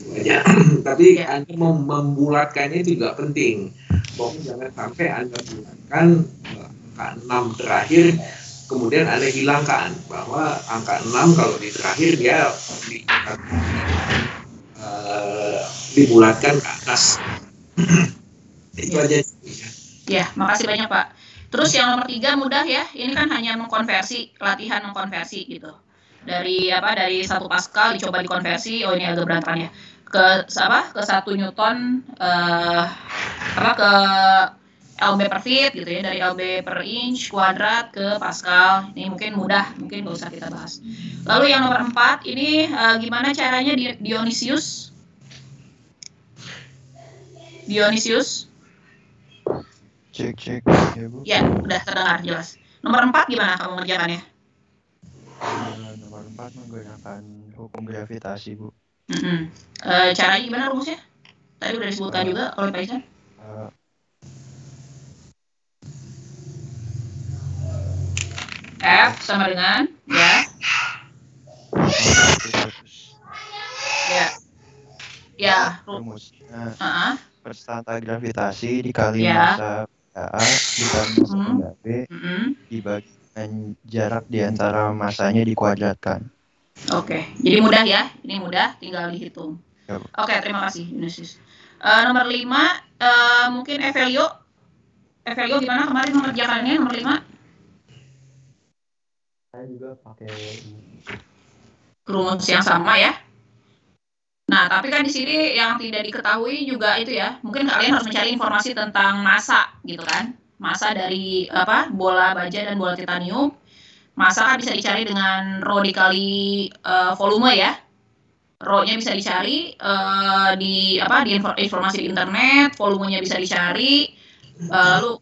Banyak. Tapi Anda membulatkannya juga penting. Pokoknya jangan sampai Anda bulatkan angka 6 terakhir, kemudian Anda hilangkan bahwa angka 6 kalau di terakhir dia dibulatkan ke atas. Itu aja.
Ya, makasih banyak Pak. Terus yang nomor 3 mudah ya. Ini kan hanya mengkonversi, latihan mengkonversi gitu. Dari 1 Pascal dicoba dikonversi. Oh ini agak berantakan ya. Ke 1 Newton ke LB per feet gitu ya, dari LB per inch kuadrat ke Pascal. Ini mungkin mudah, mungkin nggak usah kita bahas. Lalu yang nomor 4 ini gimana caranya Dionysius?
Cek ya Bu.
Ya, udah terdengar jelas. Nomor 4 gimana kamu mengerjakannya?
Nomor 4 menggunakan hukum gravitasi Bu.
Caranya gimana rumusnya? Tadi udah disebutkan juga oleh Pak Isan. F sama dengan ya
rumusnya perstanta gravitasi dikali massa A dikali massa B dibagi dengan jarak di antara massanya dikuadratkan.
Oke, jadi mudah ya. Ini mudah, tinggal dihitung.
Ya,
Oke, terima kasih Dionysius. Nomor 5 mungkin Evelio. Evelio gimana kemarin mengerjakannya nomor 5?
Saya juga pakai
rumus yang sama ya. Nah, tapi kan di sini yang tidak diketahui juga itu ya. Mungkin kalian harus mencari informasi tentang massa gitu kan. Massa dari bola baja dan bola titanium. Massa kan bisa dicari dengan rho dikali volume ya. Rho-nya bisa dicari di informasi di internet, volumenya bisa dicari. Lalu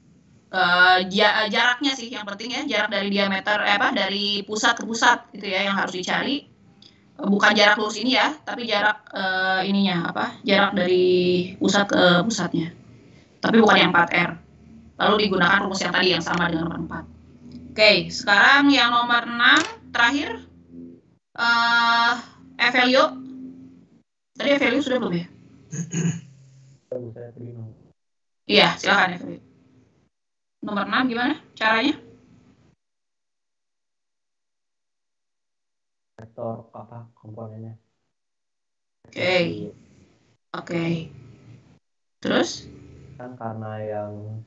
jaraknya sih yang penting ya, jarak dari diameter dari pusat ke pusat gitu ya yang harus dicari. Bukan jarak lurus ini ya, tapi jarak jarak dari pusat ke pusatnya. Tapi bukan yang 4R. Lalu digunakan rumus yang tadi yang sama dengan nomor 4. Oke, sekarang yang nomor 6 terakhir Evelio. Tadi Evelio sudah belum ya? Iya, silakan Evelio. Nomor 6 gimana caranya?
Vektor komponennya.
Oke. Terus?
Kan karena yang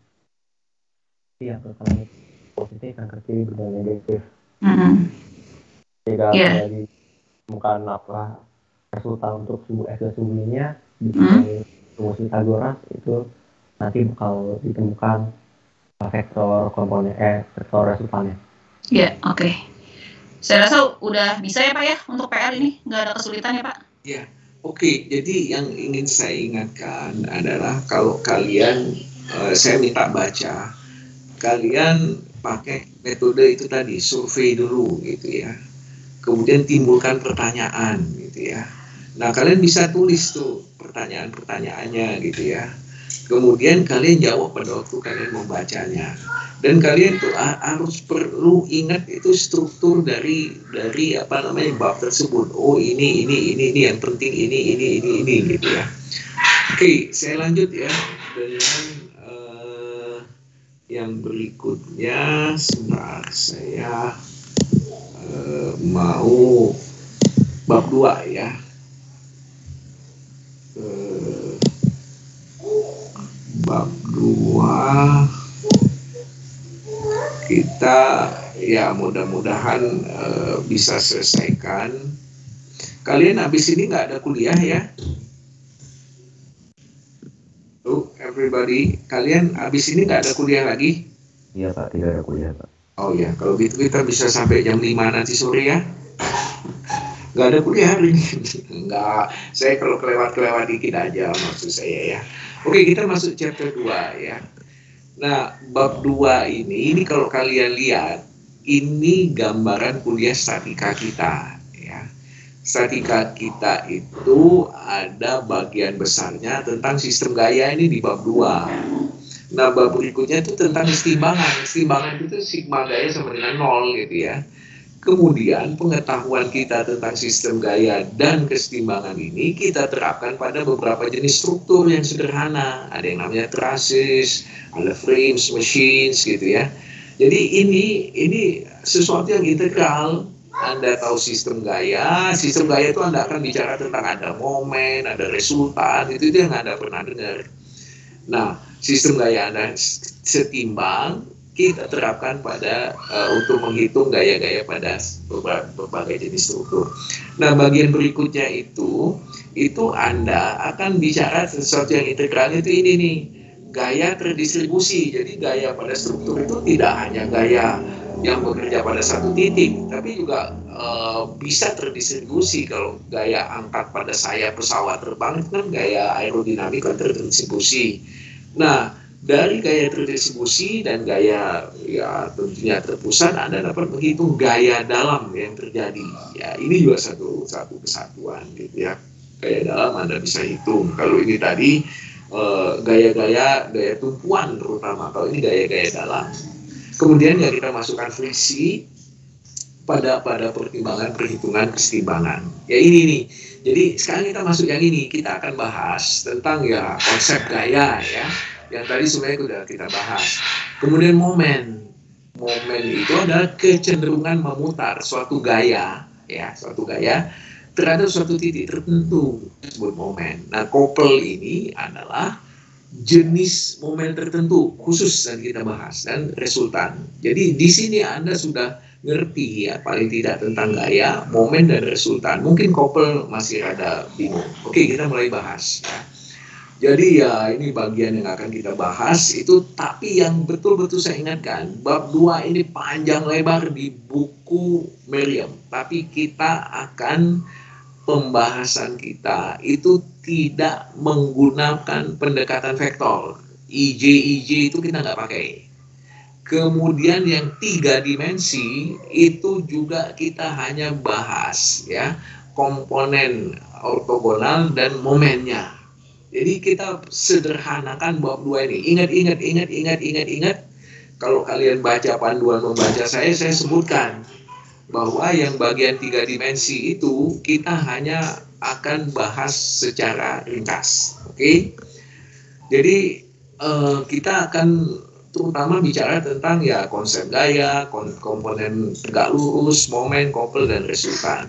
ke kanan positif, yang ke kiri berbeda negatif. Jika dari bukan resultan untuk sumbu X dan sumbu Y-nya di rumus Pythagoras itu nanti bakal ditemukan vektor komponen vektor resultannya.
Iya, oke. Saya rasa udah bisa ya Pak ya untuk PR ini, nggak ada kesulitan ya Pak?
Ya, oke. Jadi yang ingin saya ingatkan adalah kalau kalian, saya minta baca, kalian pakai metode itu tadi, survei dulu gitu ya. Kemudian timbulkan pertanyaan gitu ya. Nah kalian bisa tulis tuh pertanyaan-pertanyaannya gitu ya. Kemudian kalian jawab pada waktu kalian membacanya. Dan kalian tuh harus perlu ingat itu struktur dari bab tersebut. Oh ini yang penting ini gitu ya. Oke, saya lanjut ya dengan yang berikutnya. Sebentar, saya mau bab 2 ya. Bab 2 kita ya mudah-mudahan bisa selesaikan. Kalian habis ini nggak ada kuliah ya? Everybody, kalian habis ini nggak ada kuliah lagi?
Iya Pak, tidak ada kuliah Pak.
Oh ya, kalau gitu kita bisa sampai jam 5 nanti sore ya? Nggak ada kuliah hari ini? Nggak, saya kalau kelewat-kelewat dikit aja maksud saya ya. Oke, kita masuk chapter 2 ya. Nah, bab 2 ini kalau kalian lihat, ini gambaran kuliah statika kita ya. Statika kita itu ada bagian besarnya tentang sistem gaya ini di bab 2. Nah, bab berikutnya itu tentang keseimbangan. Keseimbangan itu sigma gaya sama dengan 0 gitu ya. Kemudian pengetahuan kita tentang sistem gaya dan keseimbangan ini kita terapkan pada beberapa jenis struktur yang sederhana. Ada yang namanya traces, ada frames, machines gitu ya. Jadi ini sesuatu yang integral. Anda tahu sistem gaya itu Anda akan bicara tentang ada momen, ada resultan, itu yang Anda pernah dengar. Nah, sistem gaya Anda setimbang, kita terapkan pada untuk menghitung gaya-gaya pada berbagai jenis struktur. Nah, bagian berikutnya itu Anda akan bicara sesuatu yang integral itu ini nih, gaya terdistribusi. Jadi gaya pada struktur itu tidak hanya gaya yang bekerja pada satu titik, tapi juga bisa terdistribusi. Kalau gaya angkat pada sayap pesawat terbang itu kan gaya aerodinamika terdistribusi. Nah, dari gaya terdistribusi dan gaya ya tentunya terpusat, Anda dapat menghitung gaya dalam yang terjadi. Ya, ini juga satu kesatuan gitu ya. Gaya dalam Anda bisa hitung. Kalau ini tadi gaya tumpuan terutama, kalau ini gaya-gaya dalam. Kemudian ya kita masukkan friksi pada pertimbangan perhitungan keseimbangan. Ya ini nih. Jadi sekarang kita masuk yang ini. Kita akan bahas tentang ya konsep gaya ya. Yang tadi sebenarnya sudah kita bahas. Kemudian momen. Momen itu adalah kecenderungan memutar suatu gaya ya, terhadap suatu titik tertentu disebut momen. Nah, couple ini adalah jenis momen tertentu khusus yang kita bahas dan resultan. Jadi di sini Anda sudah ngerti ya paling tidak tentang gaya, momen dan resultan. Mungkin couple masih rada bingung. Oke, kita mulai bahas ya. Jadi ya ini bagian yang akan kita bahas itu, tapi yang betul-betul saya ingatkan, bab 2 ini panjang lebar di buku Merriam, tapi kita akan pembahasan kita itu tidak menggunakan pendekatan vektor. IJ itu kita nggak pakai. Kemudian yang 3 dimensi itu juga kita hanya bahas ya komponen ortogonal dan momennya. Jadi kita sederhanakan bab 2 ini. Ingat. Kalau kalian baca panduan membaca saya sebutkan bahwa yang bagian 3 dimensi itu kita hanya akan bahas secara ringkas. Oke? Jadi kita akan terutama bicara tentang ya konsep gaya, komponen tegak lurus, momen, couple, dan resultan.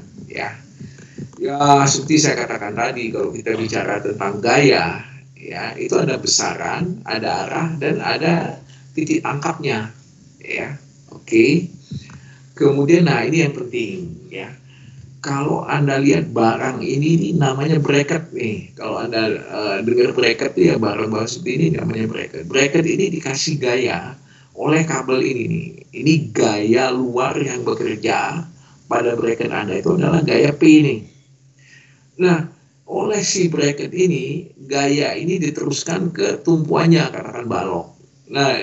Ya, seperti saya katakan tadi, kalau kita bicara tentang gaya, ya itu ada besaran, ada arah, dan ada titik tangkapnya. Ya, oke. Kemudian, nah ini yang penting, ya. Kalau Anda lihat barang ini namanya bracket nih. Kalau Anda dengar bracket itu ya barang-barang seperti ini namanya bracket. Bracket ini dikasih gaya oleh kabel ini nih. Ini gaya luar yang bekerja pada bracket Anda itu adalah gaya P nih. Nah, oleh si bracket ini, gaya ini diteruskan ke tumpuannya, katakan balok. Nah,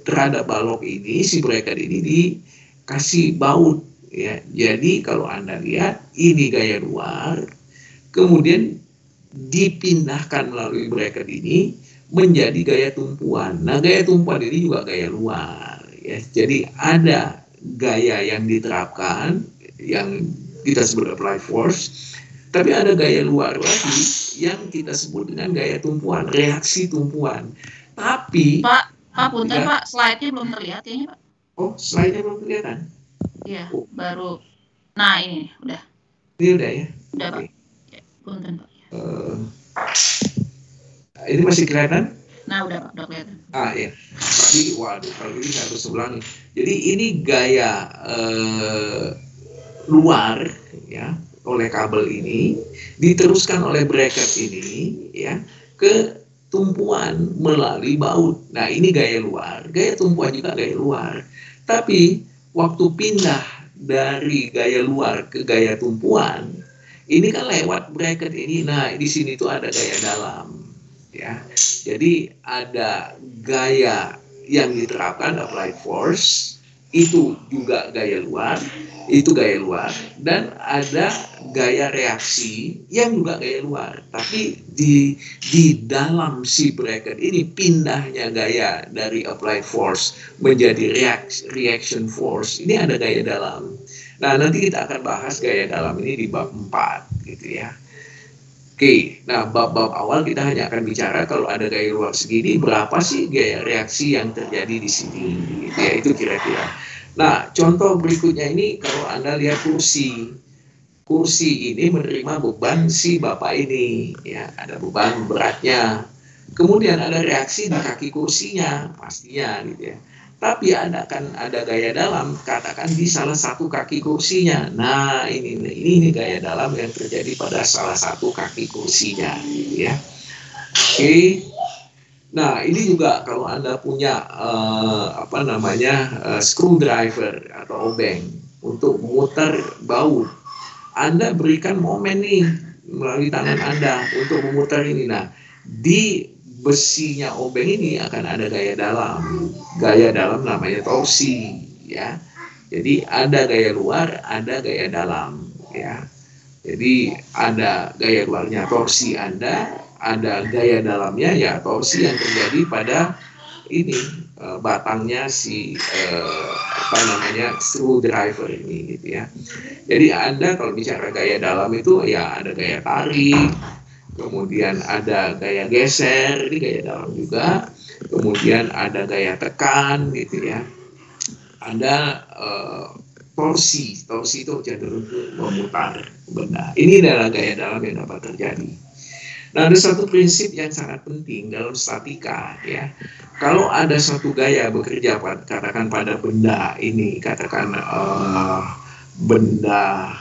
terhadap balok ini, si bracket ini dikasih baut. Ya, jadi kalau Anda lihat, ini gaya luar, kemudian dipindahkan melalui bracket ini menjadi gaya tumpuan. Nah, gaya tumpuan ini juga gaya luar. Ya, jadi ada gaya yang diterapkan, yang kita sebut apply force, tapi ada gaya luar lagi yang kita sebut dengan gaya tumpuan, reaksi tumpuan. Tapi
Pak, punten Pak, slide-nya belum terlihat ya Pak?
Oh, slide-nya belum kelihatan?
Iya, baru. Nah ini udah.
Ini udah ya?
Udah Pak. Ya, punten Pak.
Ini masih kelihatan?
Nah udah Pak, udah kelihatan.
Iya. Jadi waduh, kalau ini saya harus ulangi. Jadi ini gaya luar ya oleh kabel ini diteruskan oleh bracket ini ya ke tumpuan melalui baut. Nah ini gaya luar, gaya tumpuan juga gaya luar. Tapi waktu pindah dari gaya luar ke gaya tumpuan, ini kan lewat bracket ini. Nah di sini tuh ada gaya dalam ya. Jadi ada gaya yang diterapkan applied force, itu juga gaya luar, itu gaya luar, dan ada gaya reaksi yang juga gaya luar. Tapi di dalam si bracket ini pindahnya gaya dari applied force menjadi reaction force, ini ada gaya dalam. Nah nanti kita akan bahas gaya dalam ini di bab 4 gitu ya. Oke, nah bab-bab awal kita hanya akan bicara kalau ada gaya luar segini, berapa sih gaya reaksi yang terjadi di sini, gitu ya, itu kira-kira. Nah, contoh berikutnya ini kalau Anda lihat kursi ini menerima beban si bapak ini, ya ada beban beratnya. Kemudian ada reaksi di kaki kursinya, pastinya gitu ya. Tapi ada gaya dalam, katakan di salah satu kaki kursinya. Nah, ini gaya dalam yang terjadi pada salah satu kaki kursinya, gitu ya. Oke. Nah, ini juga kalau Anda punya screwdriver atau obeng untuk memutar baut, Anda berikan momen nih melalui tangan Anda untuk memutar ini. Nah, di besinya obeng ini akan ada gaya dalam. Gaya dalam namanya torsi, ya. Jadi ada gaya luar, ada gaya dalam, ya. Jadi ada gaya luarnya torsi Anda, ada gaya dalamnya ya torsi yang terjadi pada ini batangnya si screwdriver ini gitu ya. Jadi Anda kalau bicara gaya dalam itu ya ada gaya tarik, kemudian ada gaya geser, ini gaya dalam juga. Kemudian ada gaya tekan gitu ya. Ada torsi itu cenderung memutar benda. Ini adalah gaya dalam yang dapat terjadi. Nah, ada satu prinsip yang sangat penting dalam statika ya. Kalau ada satu gaya bekerja katakan pada benda ini, katakan benda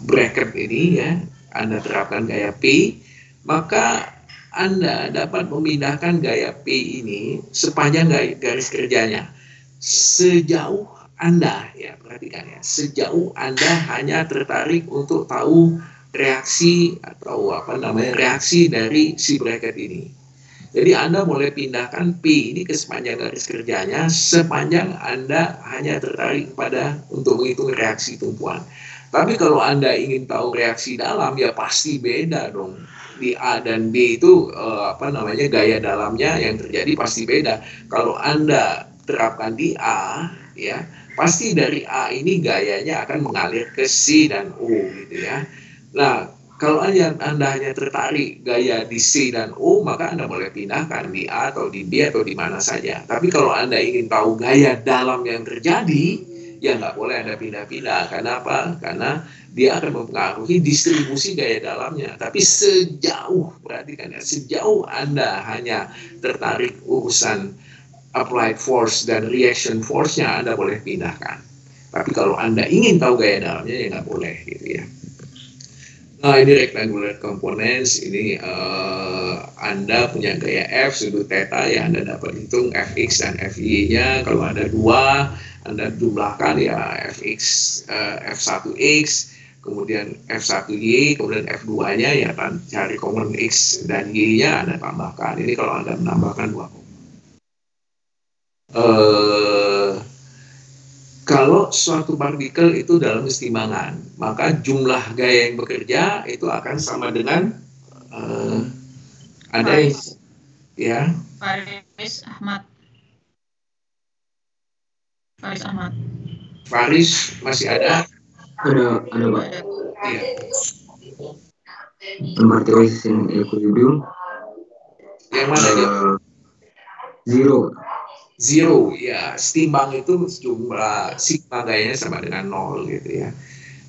bracket ini ya, Anda terapkan gaya P, maka Anda dapat memindahkan gaya P ini sepanjang garis kerjanya. Sejauh Anda, ya perhatikan ya, sejauh Anda hanya tertarik untuk tahu reaksi atau reaksi dari si bracket ini. Jadi Anda boleh pindahkan P ini ke sepanjang garis kerjanya sepanjang Anda hanya tertarik pada untuk menghitung reaksi tumpuan. Tapi kalau Anda ingin tahu reaksi dalam ya pasti beda dong. Di A dan B itu gaya dalamnya yang terjadi pasti beda. Kalau Anda terapkan di A ya, pasti dari A ini gayanya akan mengalir ke C dan O gitu ya. Nah, kalau Anda hanya tertarik gaya di C dan O, maka Anda boleh pindahkan di A atau di B atau di mana saja. Tapi kalau Anda ingin tahu gaya dalam yang terjadi, ya nggak boleh Anda pindah-pindah. Karena apa? Karena dia akan mempengaruhi distribusi gaya dalamnya. Tapi perhatikan ya, sejauh Anda hanya tertarik urusan applied force dan reaction force-nya, Anda boleh pindahkan. Tapi kalau Anda ingin tahu gaya dalamnya, ya nggak boleh gitu ya. Nah ini rectangular components, ini Anda punya gaya F sudut theta ya, Anda dapat hitung Fx dan Fy-nya. Kalau ada 2, Anda jumlahkan ya Fx, F1x, kemudian F1y, kemudian F2-nya ya cari common X dan Y-nya Anda tambahkan. Ini kalau Anda menambahkan 2 kalau suatu partikel itu dalam keseimbangan, maka jumlah gaya yang bekerja itu akan sama dengan
Faris Ahmad.
Faris masih ada?
Ada Pak.
Iya.
Partikel in equilibrium.
Yang mana ya? Zero, ya setimbang itu jumlah sigma gayanya sama dengan 0 gitu ya.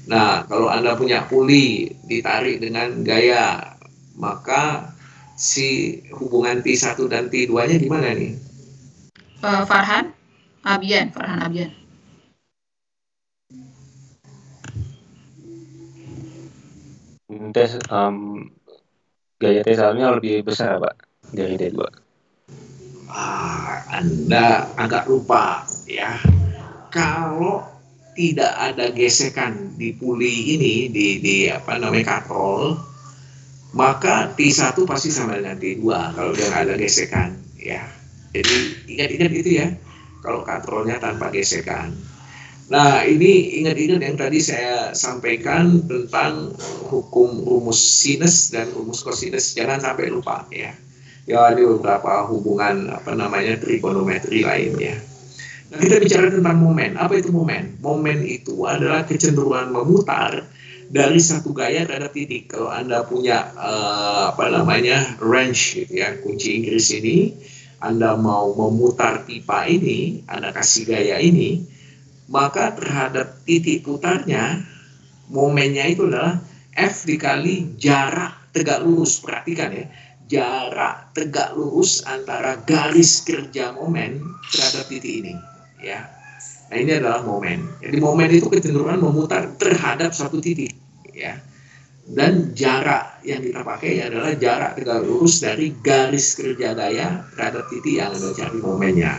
Nah kalau Anda punya puli ditarik dengan gaya, maka si hubungan T1 dan T2 nya gimana nih?
Farhan Abian.
Tes gaya tesalnya lebih besar Pak dari T2.
Anda agak lupa ya. Kalau tidak ada gesekan di puli ini di katrol, maka T1 pasti sama dengan T2 kalau dia nggak ada gesekan ya. Jadi ingat-ingat itu ya, kalau katrolnya tanpa gesekan. Nah, ini ingat-ingat yang tadi saya sampaikan tentang hukum rumus sinus dan rumus kosinus, jangan sampai lupa ya. Ya, ada beberapa hubungan trigonometri lainnya. Nah, kita bicara tentang momen. Apa itu momen? Momen itu adalah kecenderungan memutar dari satu gaya terhadap titik. Kalau Anda punya range gitu ya, kunci Inggris ini, Anda mau memutar pipa ini, Anda kasih gaya ini, maka terhadap titik putarnya, momennya itu adalah F dikali jarak tegak lurus. Perhatikan ya, jarak tegak lurus antara garis kerja momen terhadap titik ini ya. Nah, ini adalah momen. Jadi momen itu kecenderungan memutar terhadap satu titik ya. Dan jarak yang kita pakai adalah jarak tegak lurus dari garis kerja gaya terhadap titik yang Anda cari momennya.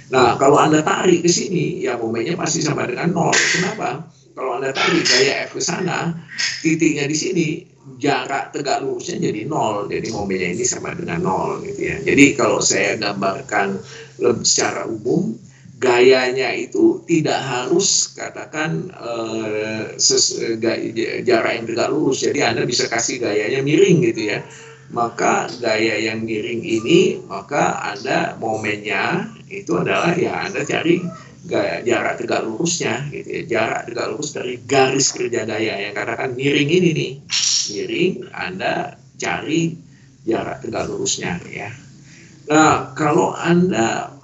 Nah, kalau Anda tarik ke sini, ya momennya pasti sama dengan 0. Kenapa? Kalau Anda tarik gaya F ke sana, titiknya di sini, jarak tegak lurusnya jadi 0. Jadi momennya ini sama dengan 0 gitu ya. Jadi kalau saya gambarkan secara umum, gayanya itu tidak harus katakan jarak yang tegak lurus. Jadi Anda bisa kasih gayanya miring gitu ya. Maka gaya yang miring ini, maka Anda momennya itu adalah ya Anda cari jarak tegak lurusnya gitu ya. Jarak tegak lurus dari garis kerja gaya yang katakan miring ini nih. Miring, Anda cari jarak tegak lurusnya ya. Nah, kalau Anda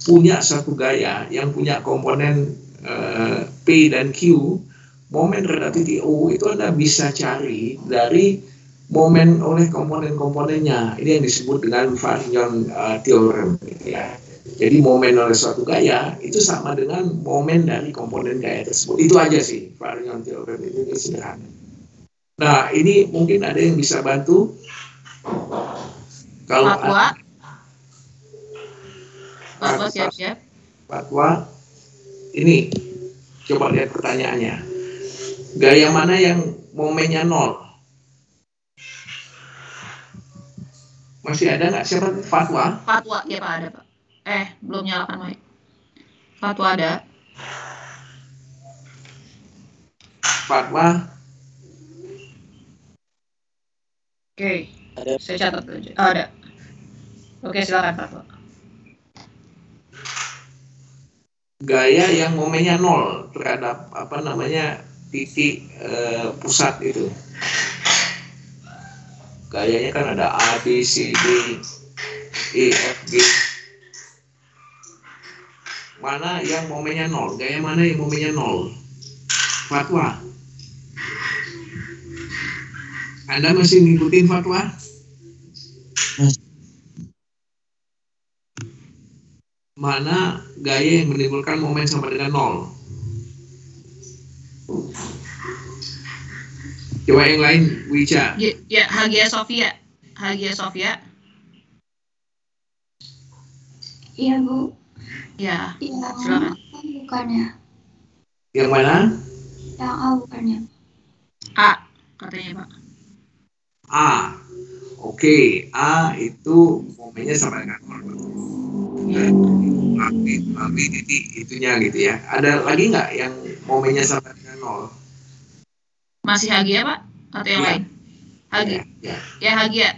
punya satu gaya yang punya komponen P dan Q, momen terhadap titik O itu Anda bisa cari dari momen oleh komponen-komponennya. Ini yang disebut dengan Varignon theorem gitu ya. Jadi momen oleh suatu gaya itu sama dengan momen dari komponen gaya tersebut. Itu aja sih Varignon theorem itu sederhana. Nah, ini mungkin ada yang bisa bantu. Kalau
Fatwa siap-siap.
Fatwa, ini coba lihat pertanyaannya. Gaya mana yang momennya 0? Masih ada nggak? Siapa? Fatwa?
Fatwa, ya Pak, ada Pak. Belum nyalakan mic. Fatwa ada.
Fatwa?
Oke, saya catat aja. Ada. Oke, silakan Fatwa.
Gaya yang momennya 0 terhadap titik pusat itu. Gayanya kan ada A, B, C, D, E, F, G. Mana yang momennya 0? Gaya mana yang momennya 0? Fatwa. Anda masih ngikutin Fatwa? Mana gaya yang menimbulkan momen sama dengan 0? Coba yang lain, Wica.
Ya, Hagia Sophia. Hagia Sophia.
Iya, Bu.
Ya,
silakan. Bukannya.
Yang mana?
Yang A bukannya.
A, katanya Pak.
A. Oke, A itu momennya sama dengan 0. A, B, titik itunya gitu ya. Ada lagi nggak yang momennya sama dengan 0?
Masih Hagia Pak? Atau yang lain? Hagia. Ya Hagia.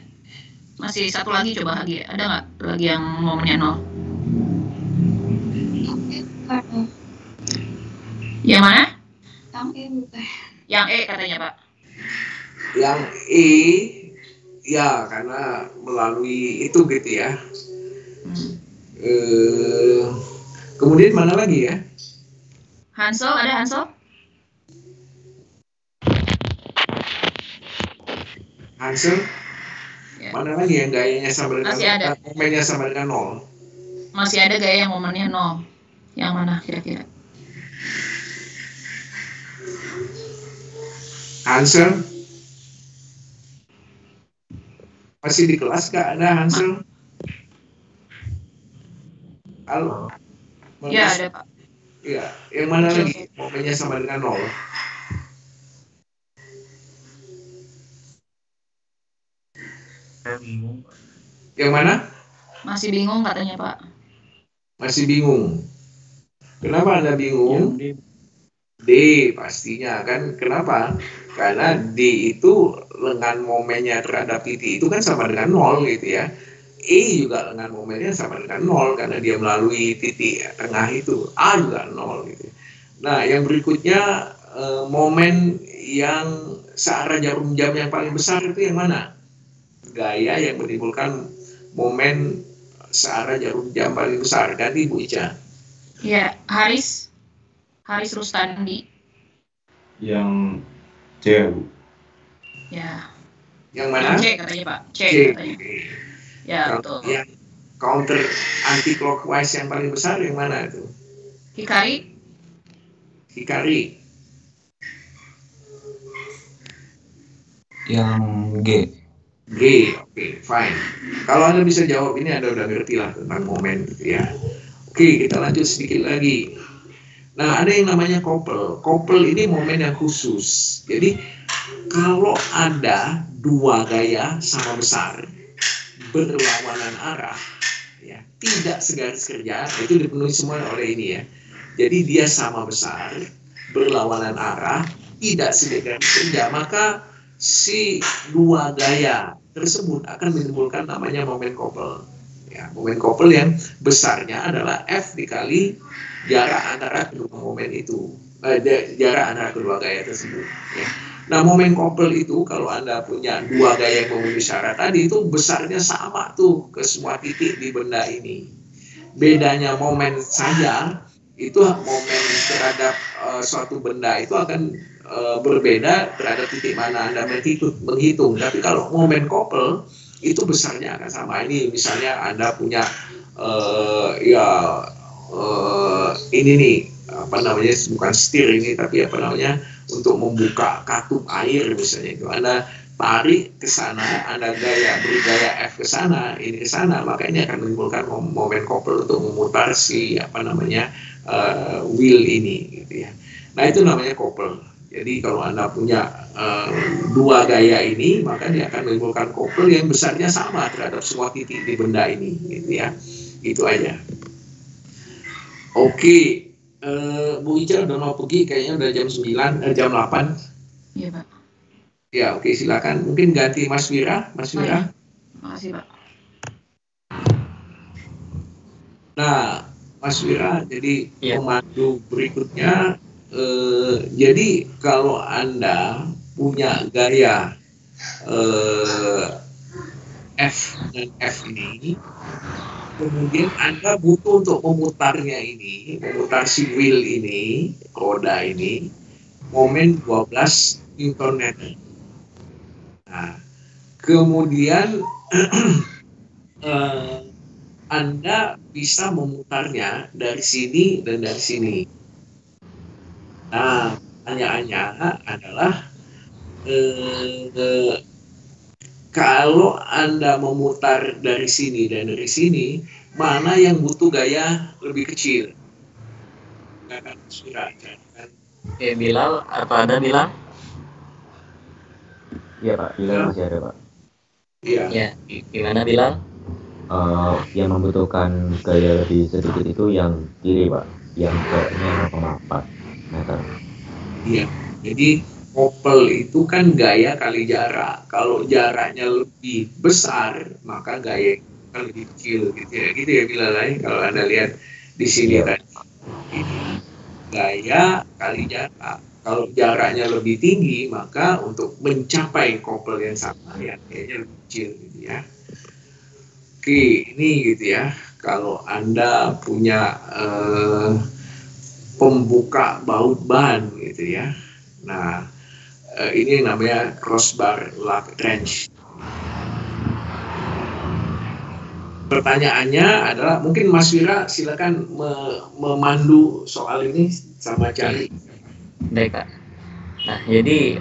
Masih satu lagi coba Hagia. Ada nggak lagi yang momennya 0? Yang mana?
Yang E bukan.
Yang E katanya Pak.
Yang E, ya karena melalui itu gitu ya. Kemudian mana lagi ya?
Hansel, ada Hansel?
Hansel? Ya. Mana lagi yang gayanya sama dengan
momennya
sama dengan 0?
masih ada gaya yang momennya 0. Yang mana kira-kira?
Hansel? Masih di kelas gak ada Hansel? Halo?
Ya ada Pak.
Iya, yang mana lagi momennya sama dengan 0? Yang mana?
Masih bingung katanya Pak.
Masih bingung. Kenapa Anda bingung? D pastinya kan. Kenapa? Karena D itu lengan momennya terhadap titik itu kan sama dengan 0 gitu ya. E juga lengan momennya sama dengan 0 karena dia melalui titik tengah itu. A juga 0 gitu. Nah, yang berikutnya momen yang searah jarum jam yang paling besar itu yang mana? Gaya yang menimbulkan momen searah jarum jam paling besar. Ganti Bu Ica.
Ya, Haris Rustandi.
Yang C, Bu.
Ya.
Yang mana?
C katanya Pak. C katanya. Ya, betul.
Yang counter anti clockwise yang paling besar yang mana itu?
Hikari.
Yang G.
Oke, fine. Kalau Anda bisa jawab ini, Anda udah ngerti lah tentang momen gitu ya. Oke, kita lanjut sedikit lagi. Nah, ada yang namanya couple. Couple ini momen yang khusus. Jadi, kalau ada dua gaya sama besar, berlawanan arah, ya, tidak segaris kerja, itu dipenuhi semua oleh ini ya. Jadi, dia sama besar, berlawanan arah, tidak segaris kerja, maka si dua gaya tersebut akan menimbulkan namanya momen couple. Ya, momen couple yang besarnya adalah F dikali jarak antara kedua momen itu, jarak antara kedua gaya tersebut. Ya. Nah, momen couple itu kalau Anda punya dua gaya yang memenuhi syarat tadi itu besarnya sama tuh ke semua titik di benda ini. Bedanya momen saja itu momen terhadap suatu benda itu akan berbeda terhadap titik mana Anda menghitung. Tapi kalau momen couple itu besarnya akan sama. Ini misalnya Anda punya ini nih apa namanya, bukan setir ini tapi apa namanya untuk membuka katup air misalnya itu. Anda tarik ke sana, Anda beri gaya F ke sana, ini ke sana, maka ini akan menimbulkan momen couple untuk memutar si apa namanya wheel ini gitu ya. Nah, itu namanya couple. Jadi kalau Anda punya dua gaya ini, maka dia akan menimbulkan couple yang besarnya sama terhadap semua titik di benda ini, gitu ya. Itu aja. Oke, Bu Ica udah mau pergi, kayaknya udah jam 9, jam 8.
Iya Pak.
Ya, oke, silakan. Mungkin ganti Mas Wira. Mas Wira.
Makasih Pak.
Nah, Mas Wira, jadi pemandu berikutnya. Jadi kalau Anda punya gaya F dan F ini, kemudian Anda butuh untuk memutarnya ini, memutar si wheel ini, roda ini, momen 12 Newton meter. Nah, kemudian Anda bisa memutarnya dari sini dan dari sini. Nah, pertanyaannya adalah kalau Anda memutar dari sini dan dari sini, mana yang butuh gaya lebih kecil?
Oke, Bilal, apa ada Bilal?
Iya Pak, Bilal masih ada Pak.
Iya.
Ya, gimana Bilal?
Yang membutuhkan gaya lebih sedikit itu yang kiri Pak, yang kayaknya 0,4 meter.
Iya, jadi couple itu kan gaya kali jarak. Kalau jaraknya lebih besar, maka gaya kan lebih kecil gitu ya Bilal. Kalau Anda lihat di sini tadi, ini gaya kali jarak. Kalau jaraknya lebih tinggi, maka untuk mencapai couple yang sama ya kayaknya lebih kecil gitu ya. Oke, ini gitu ya. Kalau Anda punya pembuka baut ban gitu ya. Nah, ini namanya crossbar lock wrench. pertanyaannya adalah, mungkin Mas Wira silakan memandu soal ini sama Charlie.
Baik Pak. Nah jadi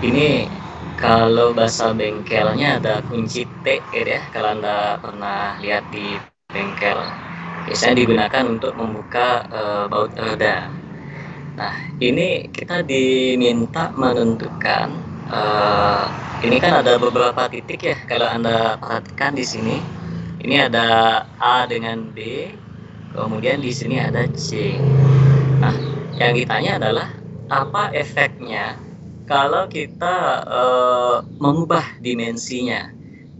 ini kalau bahasa bengkelnya ada kunci T gitu ya, kalau Anda pernah lihat di bengkel biasanya digunakan untuk membuka baut roda. Nah ini kita diminta menentukan ini kan ada beberapa titik ya, kalau Anda perhatikan di sini. Ini ada A dengan B, kemudian di sini ada C. Nah, yang ditanya adalah apa efeknya kalau kita mengubah dimensinya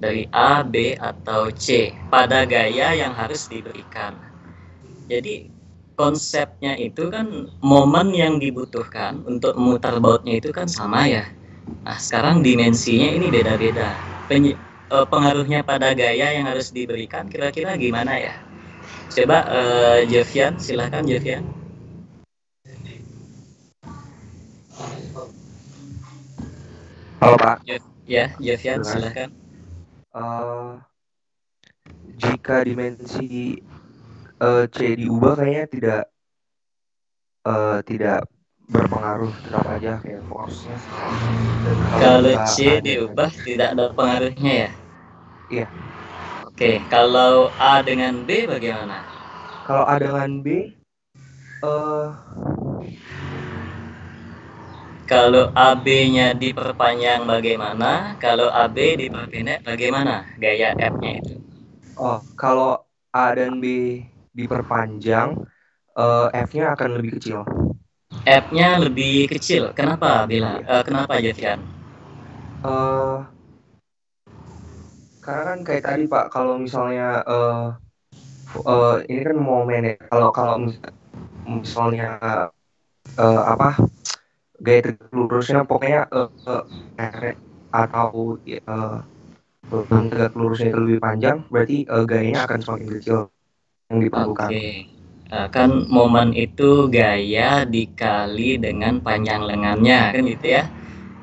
dari A, B, atau C pada gaya yang harus diberikan. Jadi konsepnya itu kan momen yang dibutuhkan untuk memutar bautnya itu kan sama ya. Nah, sekarang dimensinya ini beda-beda. Pengaruhnya pada gaya yang harus diberikan kira-kira gimana ya? Coba Jevian, silahkan Jevian.
Halo Pak.
Ya, Jevian silahkan.
Jika dimensi C diubah kayaknya tidak berpengaruh, tetap aja kayak force-nya.
Kalau C diubah tidak ada pengaruhnya ya?
Iya.
Oke, kalau A dengan B bagaimana?
Kalau A dengan B,
kalau AB-nya diperpanjang bagaimana? Kalau AB diperpendek bagaimana? Gaya F-nya itu.
Oh, kalau A dan B diperpanjang, F-nya akan lebih kecil.
F-nya lebih kecil. Kenapa, Bila? Kenapa, Jevian?
Karena kan kayak tadi Pak, kalau misalnya ini kan momen ya. Kalau misalnya gaya lurusnya pokoknya atau tegak lurusnya itu lebih panjang, berarti gayanya akan semakin kecil yang diperlukan.
Oke. Kan momen itu gaya dikali dengan panjang lengannya kan gitu ya.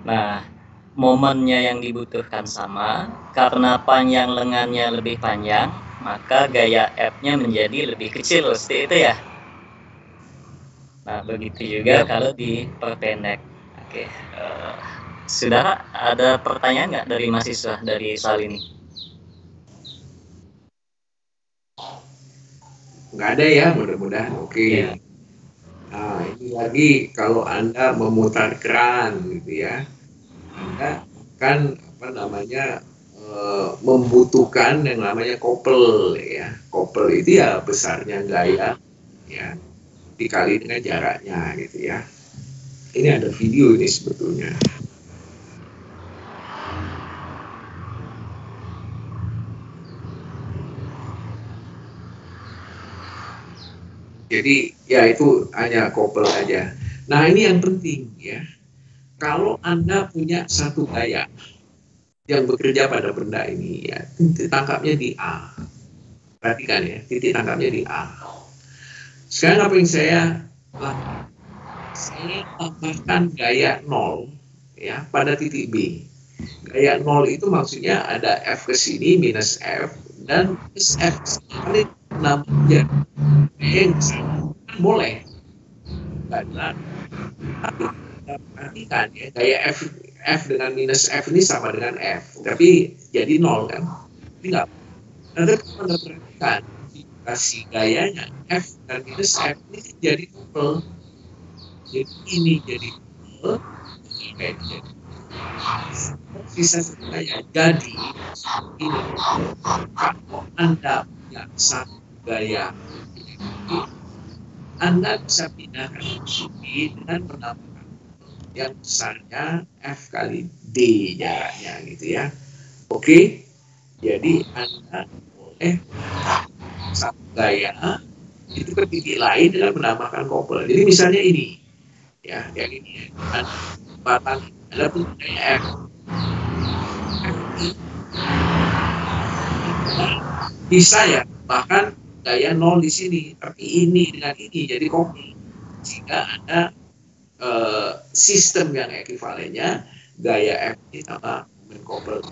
Nah, momennya yang dibutuhkan sama, karena panjang lengannya lebih panjang, maka gaya F-nya menjadi lebih kecil, seperti itu ya. Nah, begitu juga kalau diperpendek. Oke, saudara ada pertanyaan nggak dari mahasiswa dari soal ini?
Nggak ada ya, mudah-mudahan. Oke. Nah, ini lagi kalau Anda memutar keran gitu ya, Anda kan membutuhkan yang namanya kopel ya. Kopel itu ya besarnya gaya ya dikali dengan jaraknya gitu ya. Ini ada video ini sebetulnya. Jadi ya itu hanya kopel aja. Nah ini yang penting ya. Kalau Anda punya satu gaya yang bekerja pada benda ini ya, titik tangkapnya di A. Perhatikan ya, titik tangkapnya di A. Sekarang apa yang saya lakukan? Saya tambahkan gaya 0 ya pada titik B. Gaya 0 itu maksudnya ada F ke sini minus F dan plus F sekali namanya yang boleh. Tapi perhatikan ya, gaya F dengan minus F ini sama dengan F, tapi jadi 0 kan? Tapi nggak. Nanti kalau Anda perhatikan kasih gayanya F dan minus F ini jadi double. Jadi ini jadi double, ini jadi bisa saya jadi ini. Kalau Anda punya satu gaya, Anda bisa pindahkan ini dengan menambahkan yang besarnya F kali D jaraknya gitu ya. Oke, jadi Anda boleh satu gaya itu ke titik lain dengan menambahkan kopel. Jadi misalnya ini ya, yang ini batang Anda punya gaya F. Bisa ya, bahkan gaya 0 di sini, tapi ini dengan ini jadi kopel, sehingga ada sistem yang ekivalennya gaya F ini sama momen kopel.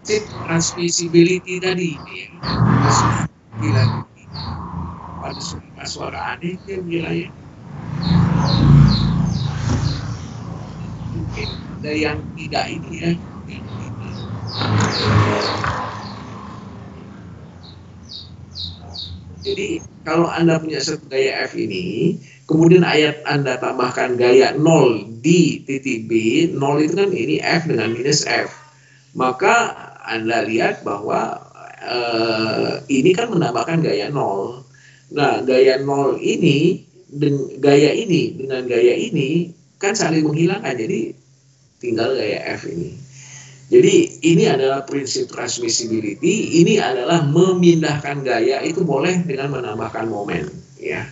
transmissibility tadi ya. Pada suara aneh dia wilayah mungkin ada yang tidak ini ya. Jadi kalau Anda punya satu gaya F ini, kemudian ayat Anda tambahkan gaya 0 di titik B, 0 itu kan ini F dengan minus F. Maka Anda lihat bahwa ini kan menambahkan gaya 0. Nah, gaya 0 ini dengan gaya ini kan saling menghilangkan, jadi tinggal gaya F ini. Jadi ini adalah prinsip transmissibility, ini adalah memindahkan gaya itu boleh dengan menambahkan momen ya.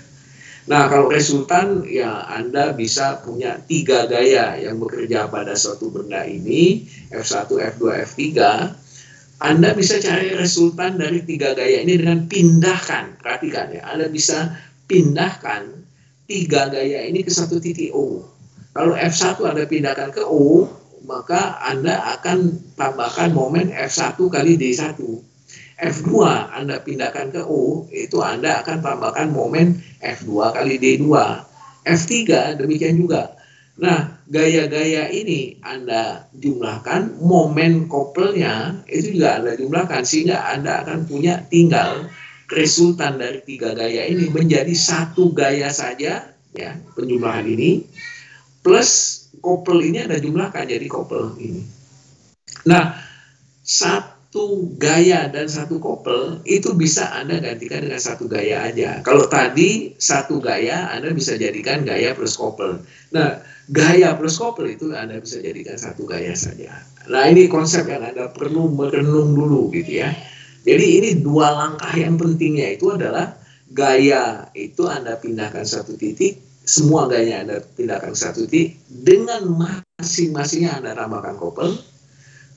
Nah, kalau resultan ya Anda bisa punya 3 gaya yang bekerja pada suatu benda ini, F1, F2, F3. Anda bisa cari resultan dari 3 gaya ini dengan pindahkan. Perhatikan ya, Anda bisa pindahkan 3 gaya ini ke satu titik O. Kalau F1 Anda pindahkan ke O, maka Anda akan tambahkan momen F1 kali D1. F2 Anda pindahkan ke O, itu Anda akan tambahkan momen F2 kali D2. F3 demikian juga. Nah, gaya-gaya ini Anda jumlahkan, momen couple-nya itu juga Anda jumlahkan, sehingga Anda akan punya tinggal resultan dari 3 gaya ini menjadi 1 gaya saja, ya, penjumlahan ini, plus couple ini Anda jumlahkan jadi couple ini. Nah, 1 gaya dan 1 couple itu bisa Anda gantikan dengan 1 gaya aja. Kalau tadi 1 gaya Anda bisa jadikan gaya plus couple. Nah, gaya plus couple itu Anda bisa jadikan 1 gaya saja. Nah, ini konsep yang Anda perlu merenung dulu gitu ya. Jadi ini 2 langkah yang pentingnya itu adalah gaya itu Anda pindahkan 1 titik, semua gaya Anda pindahkan 1 titik, dengan masing-masingnya Anda tambahkan couple.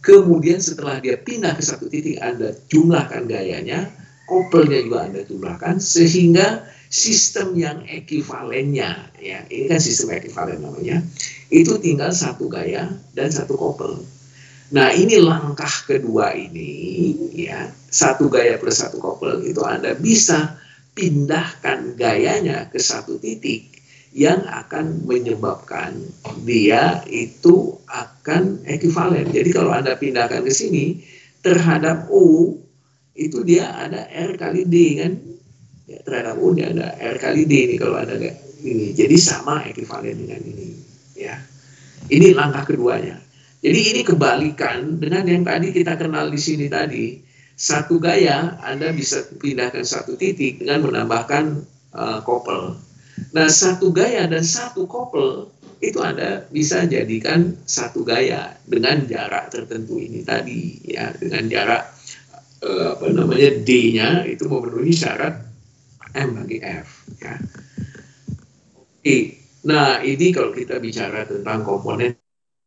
Kemudian setelah dia pindah ke 1 titik, Anda jumlahkan gayanya, couple-nya juga Anda jumlahkan, sehingga sistem yang ekivalennya, ya, ini kan sistem ekivalen namanya, itu tinggal 1 gaya dan 1 couple. Nah, ini langkah kedua ini, ya, 1 gaya plus 1 couple itu Anda bisa pindahkan gayanya ke 1 titik yang akan menyebabkan dia itu akan ekivalen. Jadi kalau Anda pindahkan ke sini, terhadap O, itu dia ada R kali D kan. Ya, terhadap O dia ada R kali D ini kalau ada ini. Jadi sama ekivalen dengan ini. Ya. Ini langkah keduanya. Jadi ini kebalikan dengan yang tadi kita kenal di sini tadi. 1 gaya Anda bisa pindahkan 1 titik dengan menambahkan couple. Nah, 1 gaya dan 1 couple itu Anda bisa jadikan 1 gaya dengan jarak tertentu ini tadi ya, dengan jarak D-nya itu memenuhi syarat M bagi F ya. Oke. Nah, ini kalau kita bicara tentang komponen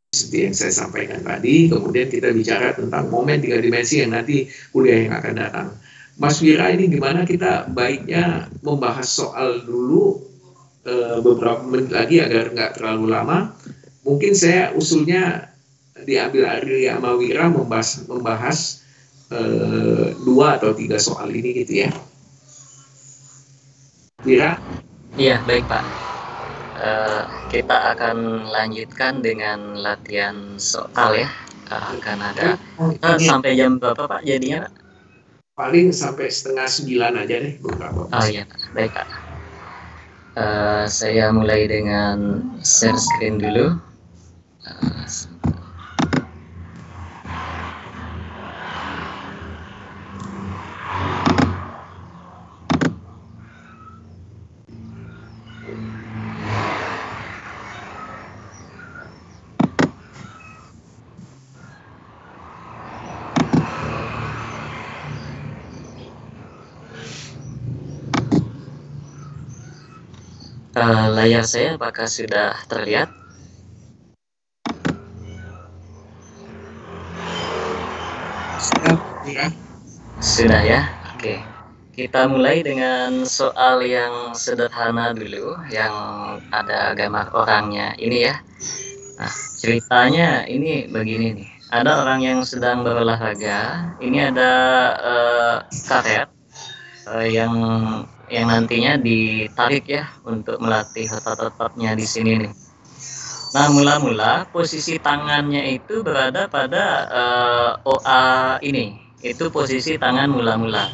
seperti yang saya sampaikan tadi, kemudian kita bicara tentang momen 3 dimensi yang nanti kuliah yang akan datang. Mas Wira, ini gimana kita baiknya membahas soal dulu beberapa menit lagi agar nggak terlalu lama. Mungkin saya usulnya diambil Ari sama Wira membahas 2 atau 3 soal ini gitu ya. Wira?
Iya, baik Pak. Kita akan lanjutkan dengan latihan soal ya. Akan ada sampai jam berapa Pak jadinya Pak?
Paling sampai 8:30 aja deh beberapa.
Oh iya, baik Pak. Saya mulai dengan share screen dulu. Layar saya apakah sudah terlihat? Sudah ya? Oke. Kita mulai dengan soal yang sederhana dulu, yang ada gambar orangnya ini ya. Nah, ceritanya ini begini nih. ada orang yang sedang berolahraga. Ini ada karet yang nantinya ditarik ya untuk melatih otot-ototnya di sini nih. Nah, mula-mula posisi tangannya itu berada pada OA ini. Itu posisi tangan mula-mula.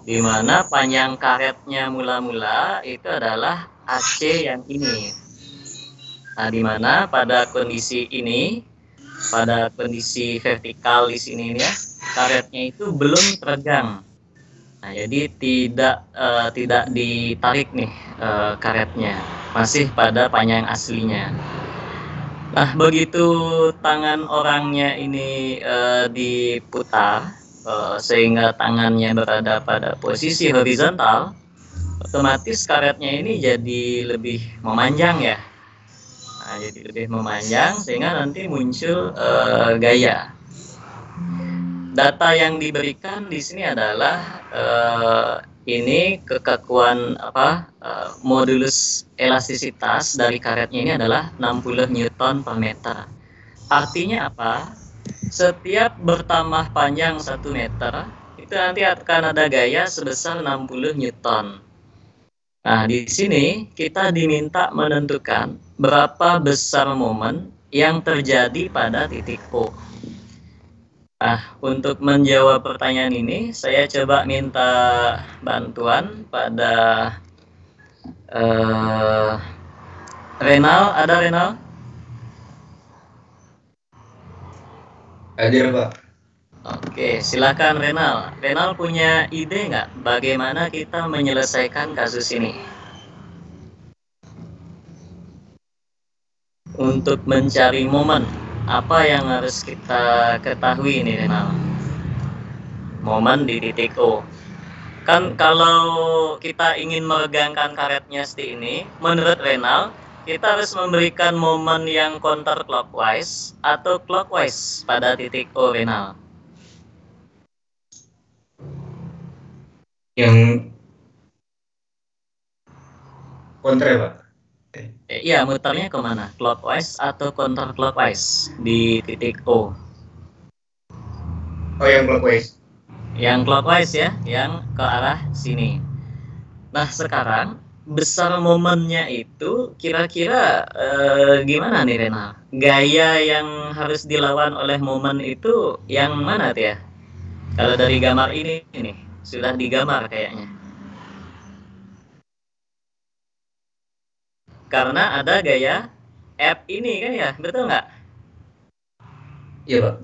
Di mana panjang karetnya mula-mula itu adalah AC yang ini. Nah, di mana pada kondisi ini, pada kondisi vertikal di sini ya, karetnya itu belum teregang. Nah, jadi tidak ditarik nih karetnya, masih pada panjang aslinya. Nah, begitu tangan orangnya ini diputar sehingga tangannya berada pada posisi horizontal, otomatis karetnya ini jadi lebih memanjang ya. Nah, jadi lebih memanjang sehingga nanti muncul gaya. Data yang diberikan di sini adalah ini kekakuan modulus elastisitas dari karetnya ini adalah 60 Newton per meter. Artinya apa? Setiap bertambah panjang 1 meter itu nanti akan ada gaya sebesar 60 Newton. Nah, di sini kita diminta menentukan berapa besar momen yang terjadi pada titik O. Nah, untuk menjawab pertanyaan ini, saya coba minta bantuan pada Renal. Ada Renal?
Hadir, Pak.
Oke, silakan Renal. Renal punya ide nggak bagaimana kita menyelesaikan kasus ini? Untuk mencari momen, apa yang harus kita ketahui ini Renal? Momen di titik O. Kan kalau kita ingin meregangkan karetnya seperti ini, menurut Renal, kita harus memberikan momen yang counterclockwise atau clockwise pada titik O, Renal.
Yang kontra, Pak?
Iya, muternya kemana? Clockwise atau counterclockwise di titik O?
Oh, yang clockwise.
Yang clockwise ya, yang ke arah sini. Nah, sekarang besar momennya itu kira-kira gimana nih Renal? Gaya yang harus dilawan oleh momen itu yang mana tuh ya? Kalau dari gambar ini sudah digambar kayaknya. Karena ada gaya F ini kan ya, betul nggak?
Iya, Pak.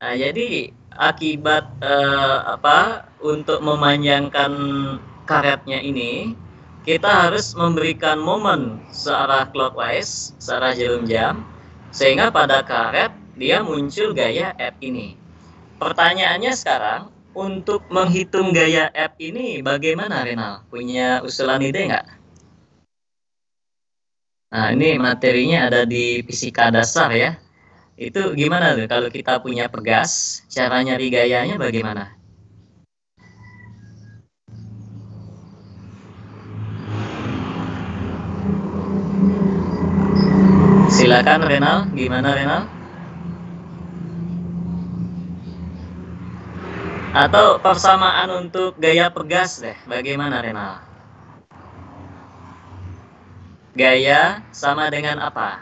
Nah, jadi akibat untuk memanjangkan karetnya ini, kita harus memberikan momen searah clockwise, searah jarum jam, sehingga pada karet dia muncul gaya F ini. Pertanyaannya sekarang, untuk menghitung gaya F ini bagaimana Renal? Punya usulan ide nggak? Nah, ini materinya ada di fisika dasar ya. Itu gimana tuh kalau kita punya pegas, cara nyari gayanya bagaimana? Silakan Renal, gimana Renal? Atau persamaan untuk gaya pegas deh, bagaimana Renal? Gaya sama dengan apa?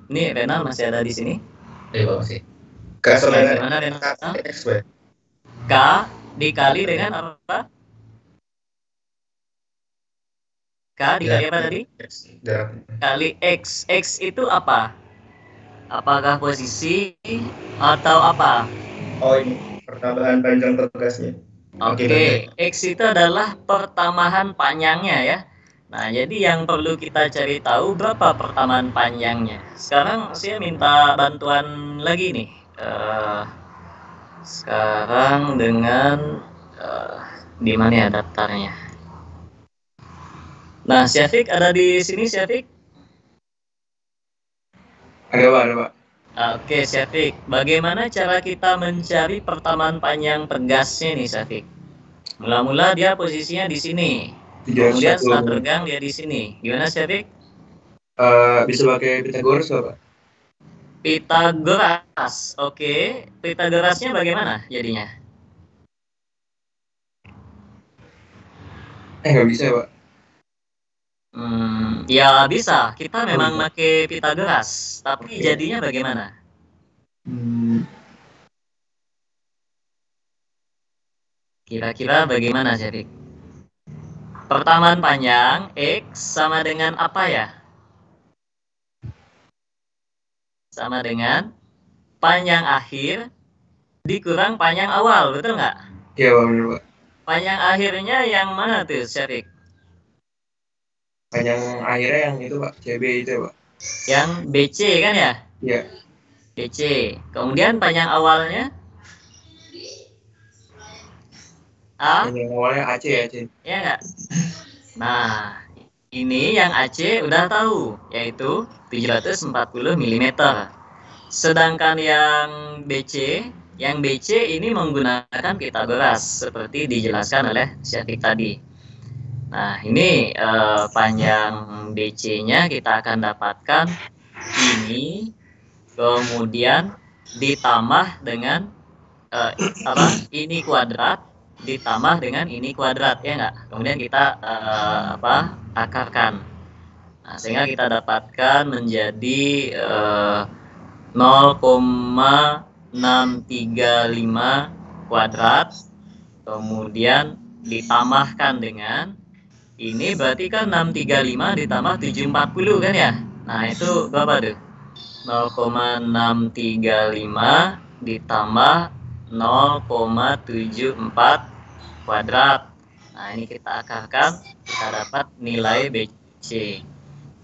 Ini Renal masih ada di sini?
Iya, Pak, masih. K sama
dengan Renal? K dikali dengan apa? K dikali apa tadi? Kali X. X itu apa? Apakah posisi atau apa?
Oh, ini pertambahan panjang pegasnya.
Oke, X itu adalah pertambahan panjangnya ya. Nah, jadi yang perlu kita cari tahu berapa pertambahan panjangnya. Sekarang saya minta bantuan lagi nih. Sekarang dengan di mana ya daftarnya? Nah, Syafiq ada di sini, Syafiq?
Ada, Pak.
Oke, Syafiq. Bagaimana cara kita mencari pertamaan panjang pegasnya nih, Syafiq? Mula-mula dia posisinya di sini. Kemudian setelah teregang dia di sini. Gimana, Syafiq?
Bisa pakai Pitagoras nggak, Pak?
Pitagoras, oke. Pitagorasnya bagaimana jadinya?
Nggak bisa ya, Pak?
Ya bisa. Kita memang pakai Pitagoras, tapi jadinya bagaimana? Kira-kira bagaimana, Syarif? Pertamaan panjang X sama dengan apa ya? Sama dengan panjang akhir dikurang panjang awal, betul nggak?
Iya, Pak, benar, Pak.
Panjang akhirnya yang mana tuh, Syarif?
Panjang akhirnya yang itu, Pak, CB itu ya, Pak?
Yang BC kan ya?
Iya.
BC. Kemudian panjang awalnya?
Panjang awalnya AC ya, AC.
Ya nggak? Nah, ini yang AC udah tahu, yaitu 740 mm. Sedangkan yang BC ini menggunakan Pitagoras, seperti dijelaskan oleh Syarif tadi. Nah, ini panjang BC-nya kita akan dapatkan ini, kemudian ditambah dengan ini kuadrat, ditambah dengan ini kuadrat, ya nggak? Kemudian kita akarkan. Nah, sehingga kita dapatkan menjadi 0,635 kuadrat, kemudian ditambahkan dengan ini, berarti kan 635 ditambah 740 kan ya? Nah, itu berapa tuh? 0,635 ditambah 0,74 kuadrat. Nah, ini kita akarkan, kita dapat nilai BC.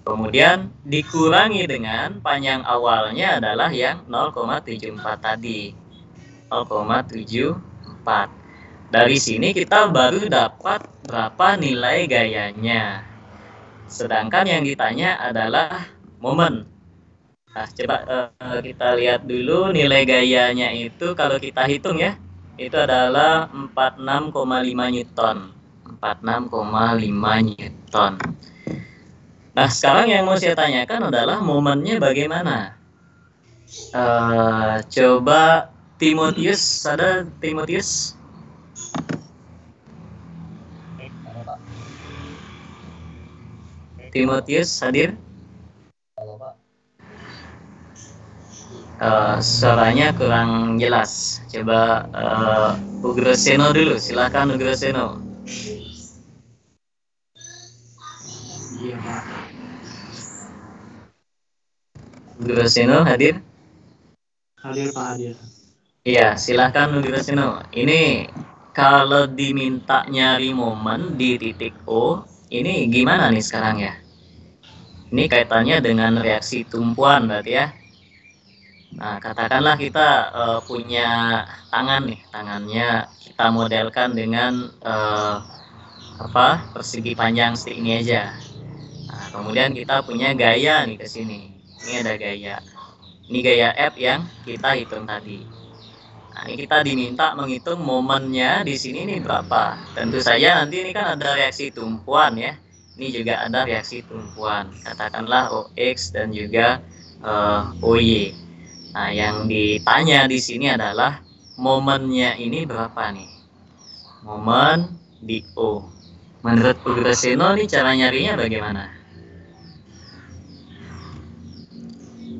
Kemudian dikurangi dengan panjang awalnya adalah yang 0,74 tadi. 0,74. Dari sini kita baru dapat berapa nilai gayanya. Sedangkan yang ditanya adalah momen. Nah, coba kita lihat dulu nilai gayanya itu, kalau kita hitung ya, itu adalah 46,5 Newton. 46,5 Newton. Nah, sekarang yang mau saya tanyakan adalah momennya bagaimana? Coba Timotius, ada Timotius? Timotius hadir? Suaranya kurang jelas. Coba Ugroseno dulu, silakan Ugroseno.
Iya, Pak.
Ugroseno hadir?
Hadir, Pak, hadir.
Iya, silakan Ugroseno. Ini kalau diminta nyari momen di titik O, ini gimana nih sekarang ya? Ini kaitannya dengan reaksi tumpuan berarti ya. Nah, katakanlah kita punya tangan nih, tangannya kita modelkan dengan persegi panjang seperti ini aja. Nah, kemudian kita punya gaya nih ke sini. Ini ada gaya. Ini gaya F yang kita hitung tadi. Nah, ini kita diminta menghitung momennya di sini nih berapa. Tentu saja nanti ini kan ada reaksi tumpuan ya. Ini juga ada reaksi tumpuan. Katakanlah OX dan juga OY. Nah, yang ditanya di sini adalah momennya ini berapa nih? Momen di O. Menurut Ugroseno nih cara nyarinya bagaimana?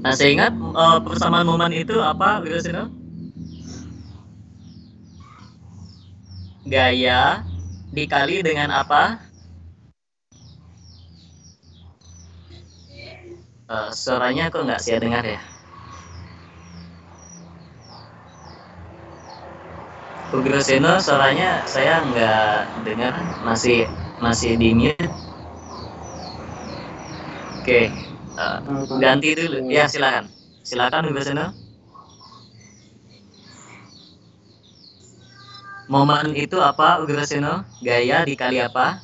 Nah, saya ingat persamaan momen itu apa, Ugroseno? Gaya dikali dengan apa? Suaranya kok nggak saya dengar ya? Ugroseno, suaranya saya nggak dengar, masih di mute. Oke, ganti dulu. Ya, silakan Ugroseno. Momen itu apa, Ugroseno? Gaya dikali apa?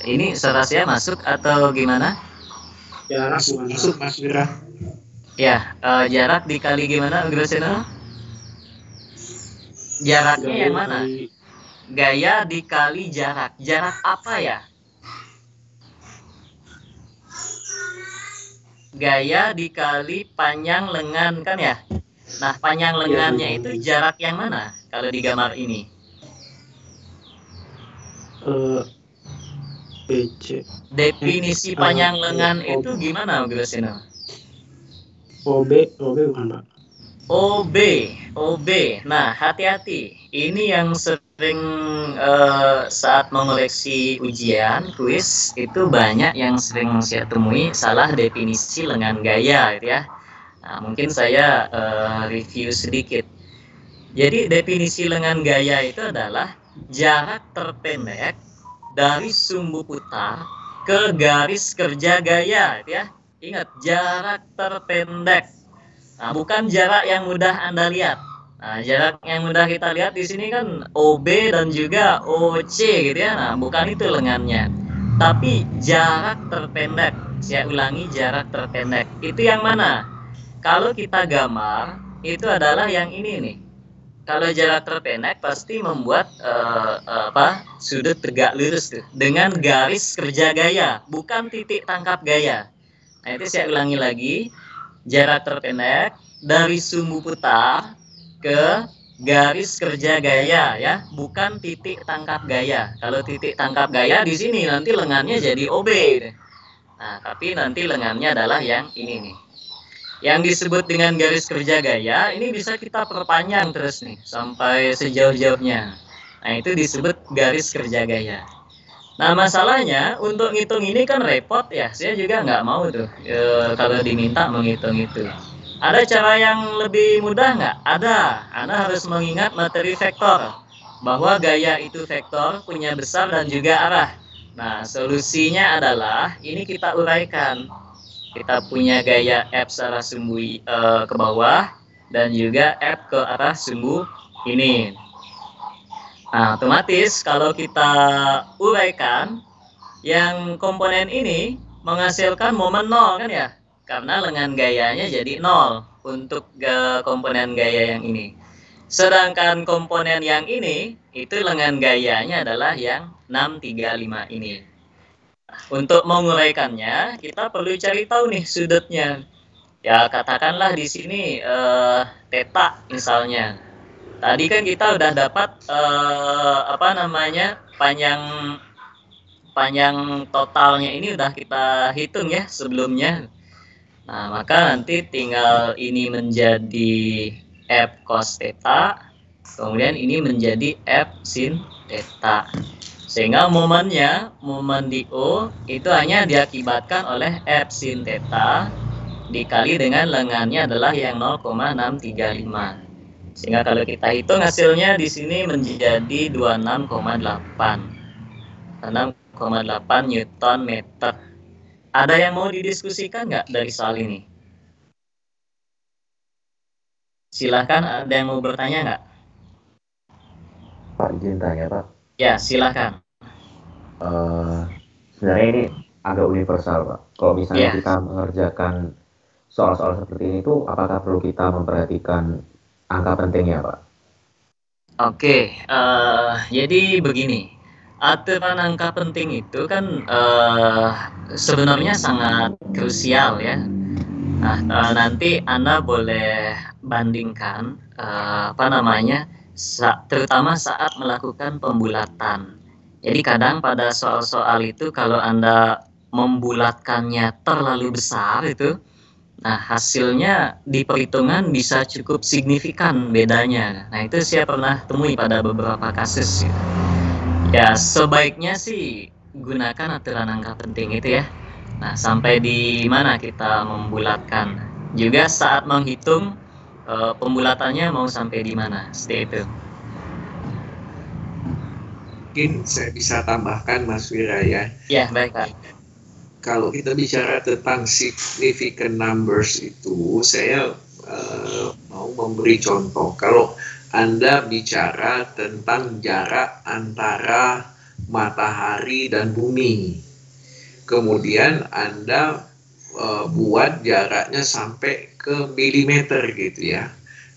Ini suara saya masuk atau gimana?
Ya, masuk Mas Wira.
Ya, jarak dikali gimana, Ugroseno? Jaraknya yang mana? Gaya dikali jarak. Jarak apa ya? Gaya dikali panjang lengan kan ya? Nah, panjang lengannya itu jarak yang mana kalau di gambar ini?
BC.
Definisi panjang lengan itu gimana, Guru Seno?
OB bukan, Pak?
OB. Nah, hati-hati. Ini yang sering saat mengoleksi ujian, kuis, itu banyak yang sering saya temui salah definisi lengan gaya, gitu ya. Nah, mungkin saya review sedikit. Jadi definisi lengan gaya itu adalah jarak terpendek dari sumbu putar ke garis kerja gaya, gitu ya. Ingat, jarak terpendek. Nah, bukan jarak yang mudah Anda lihat. Nah, jarak yang mudah kita lihat di sini kan OB dan juga OC gitu ya. Nah, bukan itu lengannya. Tapi jarak terpendek. Saya ulangi, jarak terpendek. Itu yang mana? Kalau kita gambar, itu adalah yang ini nih. Kalau jarak terpendek pasti membuat sudut tegak lurus tuh dengan garis kerja gaya, bukan titik tangkap gaya. Nah, itu saya ulangi lagi. Jarak terpendek dari sumbu putar ke garis kerja gaya ya, bukan titik tangkap gaya. Kalau titik tangkap gaya di sini nanti lengannya jadi OB. Nah, tapi nanti lengannya adalah yang ini nih. Yang disebut dengan garis kerja gaya ini bisa kita perpanjang terus nih sampai sejauh-jauhnya. Nah, itu disebut garis kerja gaya. Nah, masalahnya untuk ngitung ini kan repot ya. Saya juga nggak mau tuh kalau diminta menghitung itu. Ada cara yang lebih mudah nggak? Ada. Anda harus mengingat materi vektor. Bahwa gaya itu vektor, punya besar dan juga arah. Nah, solusinya adalah ini kita uraikan. Kita punya gaya F searah sumbu ke bawah dan juga F ke arah sumbu ini. Nah, otomatis kalau kita uraikan, yang komponen ini menghasilkan momen 0 kan ya? Karena lengan gayanya jadi 0 untuk komponen gaya yang ini. Sedangkan komponen yang ini, itu lengan gayanya adalah yang 635 ini. Untuk menguraikannya, kita perlu cari tahu nih sudutnya. Ya, katakanlah di sini theta misalnya. Tadi kan kita udah dapat panjang totalnya ini udah kita hitung ya sebelumnya. Nah, maka nanti tinggal ini menjadi F cos theta, kemudian ini menjadi F sin theta. Sehingga momen di O itu hanya diakibatkan oleh F sin theta dikali dengan lengannya adalah yang 0,635. Sehingga kalau kita hitung hasilnya di sini menjadi 26,8 Newton meter. Ada yang mau didiskusikan nggak dari soal ini? Silahkan, ada yang mau bertanya nggak?
Pak, izin tanya Pak.
Ya, silahkan.
Sebenarnya ini agak universal Pak. Kalau misalnya kita mengerjakan soal-soal seperti ini tuh, apakah perlu kita memperhatikan angka pentingnya Pak?
Oke, jadi begini. Aturan angka penting itu kan sebenarnya sangat krusial ya. Nah, nanti Anda boleh bandingkan terutama saat melakukan pembulatan. Jadi kadang pada soal-soal itu kalau Anda membulatkannya terlalu besar itu, nah hasilnya di perhitungan bisa cukup signifikan bedanya. Nah, itu saya pernah temui pada beberapa kasus. Ya, sebaiknya sih gunakan aturan angka penting itu ya. Nah, sampai di mana kita membulatkan. Juga saat menghitung pembulatannya mau sampai di mana. Seperti itu.
Mungkin saya bisa tambahkan Mas Wira ya.
Ya, baik Pak.
Kalau kita bicara tentang significant numbers itu, saya mau memberi contoh. Kalau Anda bicara tentang jarak antara matahari dan bumi, kemudian Anda buat jaraknya sampai ke milimeter gitu ya.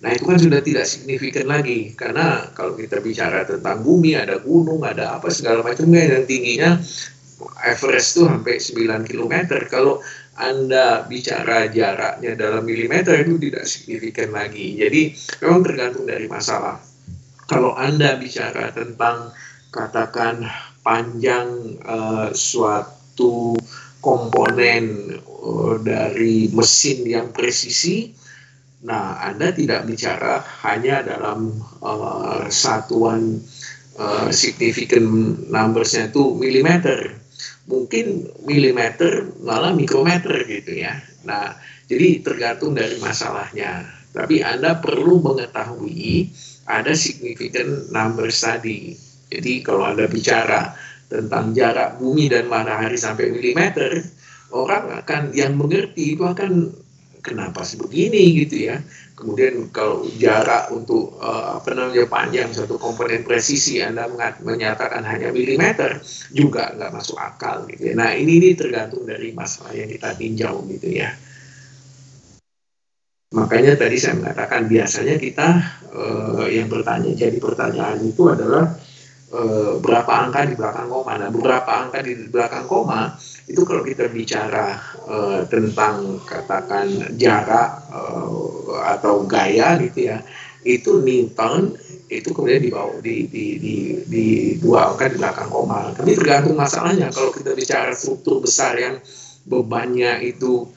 Nah itu kan sudah tidak signifikan lagi, karena kalau kita bicara tentang bumi, ada gunung, ada apa segala macamnya, dan tingginya Everest itu sampai 9 km. Kalau Anda bicara jaraknya dalam milimeter itu tidak signifikan lagi. Jadi memang tergantung dari masalah. Kalau Anda bicara tentang katakan panjang suatu komponen dari mesin yang presisi, nah Anda tidak bicara hanya dalam satuan significant numbers-nya itu milimeter, mungkin milimeter malah mikrometer gitu ya. Nah jadi tergantung dari masalahnya, tapi Anda perlu mengetahui ada significant numbers tadi. Jadi kalau Anda bicara tentang jarak bumi dan matahari sampai milimeter, orang akan yang mengerti itu akan kenapa sebegini gitu ya. Kemudian kalau jarak untuk panjang suatu komponen presisi Anda menyatakan hanya milimeter, juga nggak masuk akal gitu ya. Nah ini tergantung dari masalah yang kita tinjau gitu ya. Makanya tadi saya mengatakan biasanya kita yang jadi pertanyaan itu adalah berapa angka di belakang koma. Nah beberapa angka di belakang koma itu kalau kita bicara tentang katakan jarak atau gaya gitu ya, itu Newton itu kemudian dibawa di dua angka di belakang koma. Tapi tergantung masalahnya. Kalau kita bicara struktur besar yang bebannya itu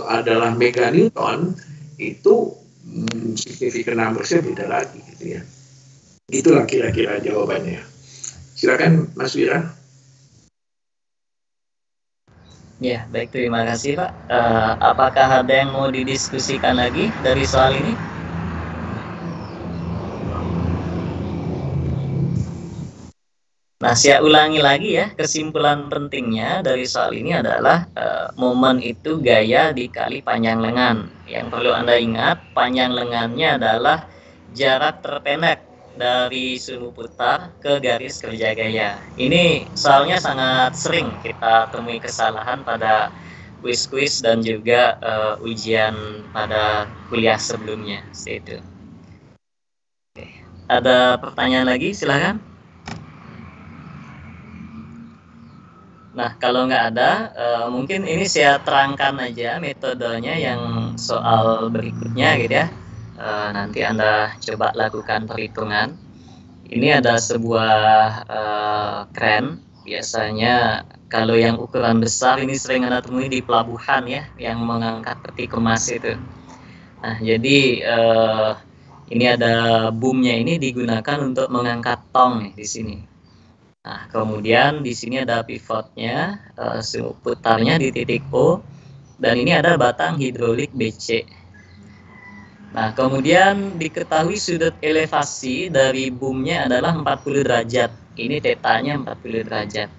adalah meganewton, itu significant numbers-nya beda lagi gitu ya. Itulah kira-kira jawabannya. Silakan Mas Wira.
Ya, baik, terima kasih Pak. Apakah ada yang mau didiskusikan lagi dari soal ini? Nah, saya ulangi lagi ya, kesimpulan pentingnya dari soal ini adalah momen itu gaya dikali panjang lengan. Yang perlu Anda ingat, panjang lengannya adalah jarak terpendek dari sumbu putar ke garis kerja gaya. Ini soalnya sangat sering kita temui kesalahan pada kuis-kuis dan juga ujian pada kuliah sebelumnya. Seperti itu. Oke. Ada pertanyaan lagi? Silakan. Nah, kalau nggak ada, mungkin ini saya terangkan aja metodenya yang soal berikutnya gitu ya. Nanti Anda coba lakukan perhitungan. Ini ada sebuah kren. Biasanya kalau yang ukuran besar ini sering Anda temui di pelabuhan ya, yang mengangkat peti kemas itu. Nah, jadi ini ada boomnya, ini digunakan untuk mengangkat tong nih di sini. Nah, kemudian di sini ada pivotnya, putarnya di titik O, dan ini ada batang hidrolik BC. Nah, kemudian diketahui sudut elevasi dari boomnya adalah 40 derajat. Ini tetanya 40 derajat.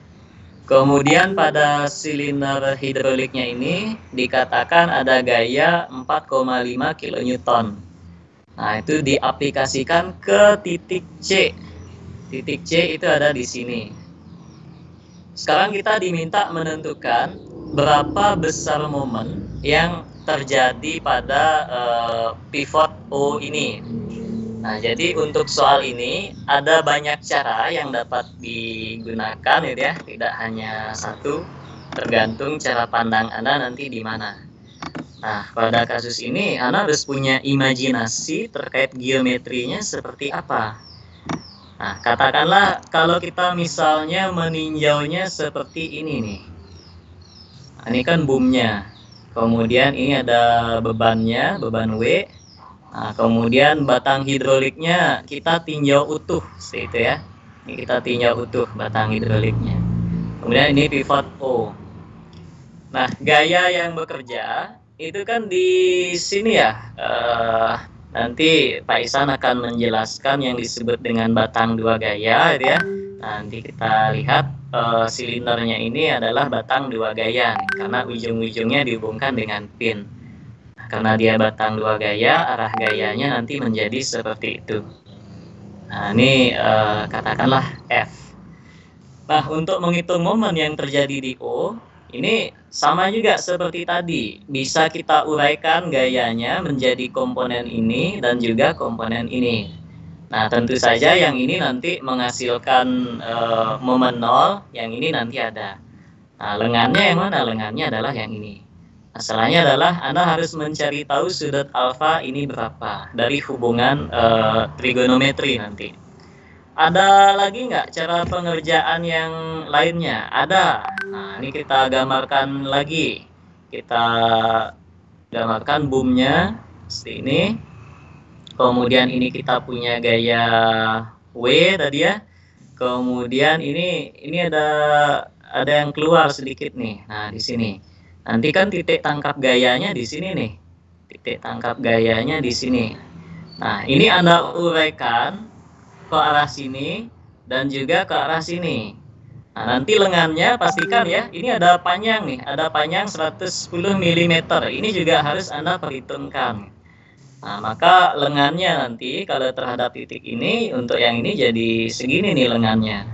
Kemudian pada silinder hidroliknya ini dikatakan ada gaya 4,5 kN. Nah, itu diaplikasikan ke titik C. Titik C itu ada di sini. Sekarang kita diminta menentukan berapa besar momen yang terjadi pada pivot O ini. Nah, jadi untuk soal ini ada banyak cara yang dapat digunakan gitu ya, tidak hanya satu, tergantung cara pandang Anda nanti di mana. Nah, pada kasus ini Anda harus punya imajinasi terkait geometrinya seperti apa. Nah, katakanlah kalau kita misalnya meninjaunya seperti ini nih. Nah, ini kan boomnya. Kemudian ini ada bebannya, beban W. Nah, kemudian batang hidroliknya kita tinjau utuh, seperti itu ya. Ini kita tinjau utuh batang hidroliknya. Kemudian ini pivot O. Nah, gaya yang bekerja itu kan di sini ya. Nanti Pak Ihsan akan menjelaskan yang disebut dengan batang dua gaya ya. Nanti kita lihat silindernya ini adalah batang dua gaya nih, karena ujung-ujungnya dihubungkan dengan pin. Nah, karena dia batang dua gaya, arah gayanya nanti menjadi seperti itu. Nah, ini katakanlah F. Nah, untuk menghitung momen yang terjadi di O, ini sama juga seperti tadi, bisa kita uraikan gayanya menjadi komponen ini dan juga komponen ini. Nah, tentu saja yang ini nanti menghasilkan momen 0, yang ini nanti ada. Nah, lengannya yang mana? Lengannya adalah yang ini. Masalahnya adalah Anda harus mencari tahu sudut alfa ini berapa dari hubungan trigonometri nanti. Ada lagi nggak cara pengerjaan yang lainnya? Ada. Nah, ini kita gambarkan lagi. Kita gambarkan boomnya seperti ini. Kemudian ini kita punya gaya W tadi ya. Kemudian ini ada yang keluar sedikit nih. Nah, di sini. Nanti kan titik tangkap gayanya di sini nih. Titik tangkap gayanya di sini. Nah, ini Anda uraikan ke arah sini dan juga ke arah sini. Nah, nanti lengannya pastikan ya, ini ada panjang nih, ada panjang 110 mm. Ini juga harus Anda perhitungkan. Nah, maka lengannya nanti kalau terhadap titik ini, untuk yang ini jadi segini nih lengannya.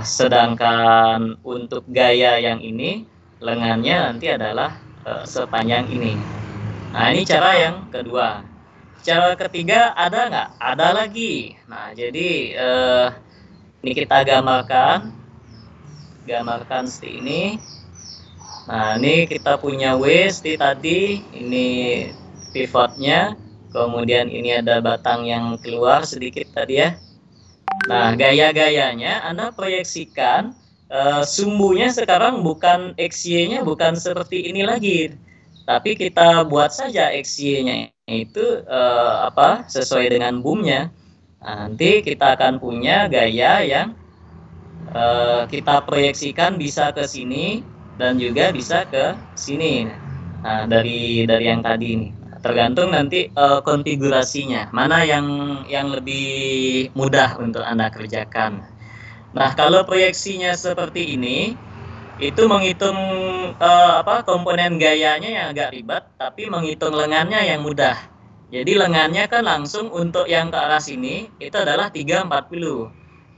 Sedangkan untuk gaya yang ini, lengannya nanti adalah sepanjang ini. Nah, ini cara yang kedua. Cara ketiga ada nggak? Ada lagi. Nah, jadi ini kita gambarkan seperti ini. Nah, ini kita punya W seperti tadi. Ini pivotnya. Kemudian ini ada batang yang keluar sedikit tadi ya. Nah, gaya-gayanya Anda proyeksikan sumbunya sekarang bukan XY-nya bukan seperti ini lagi. Tapi kita buat saja XY-nya itu sesuai dengan boomnya. Nah, nanti kita akan punya gaya yang kita proyeksikan bisa ke sini dan juga bisa ke sini. Nah, dari yang tadi ini tergantung nanti konfigurasinya mana yang lebih mudah untuk Anda kerjakan. Nah, kalau proyeksinya seperti ini, itu menghitung komponen gayanya yang agak ribet, tapi menghitung lengannya yang mudah. Jadi lengannya kan langsung untuk yang ke arah sini itu adalah 340.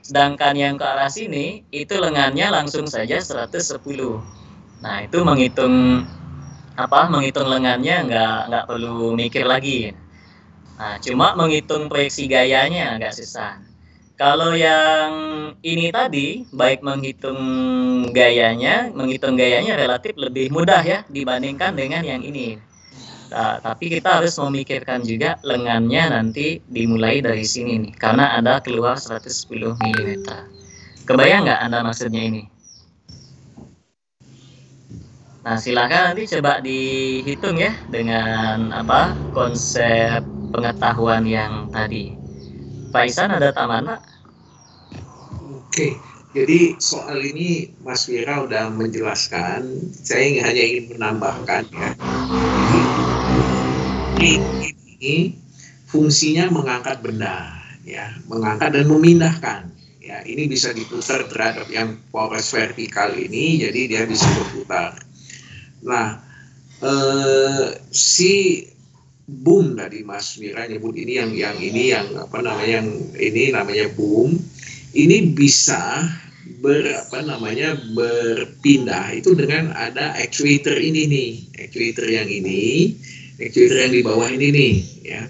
Sedangkan yang ke arah sini itu lengannya langsung saja 110. Nah, itu menghitung lengannya nggak perlu mikir lagi. Nah, cuma menghitung proyeksi gayanya agak susah. Kalau yang ini tadi, baik menghitung gayanya relatif lebih mudah ya dibandingkan dengan yang ini. Nah, tapi kita harus memikirkan juga lengannya nanti dimulai dari sini nih, karena ada keluar 110 mm. Kebayang nggak Anda maksudnya ini? Nah, silakan nanti coba dihitung ya dengan konsep pengetahuan yang tadi. Pak Ihsan ada tambahan?
Oke, jadi soal ini Mas Wira udah menjelaskan. Saya hanya ingin menambahkan ya. Ini fungsinya mengangkat benda, ya, mengangkat dan memindahkan. Ya, ini bisa diputar terhadap yang poros vertikal ini, jadi dia bisa berputar. Nah, si boom tadi Mas Wira nyebut ini yang ini namanya boom. Ini bisa berpindah itu dengan ada actuator ini nih, actuator yang di bawah ini nih ya.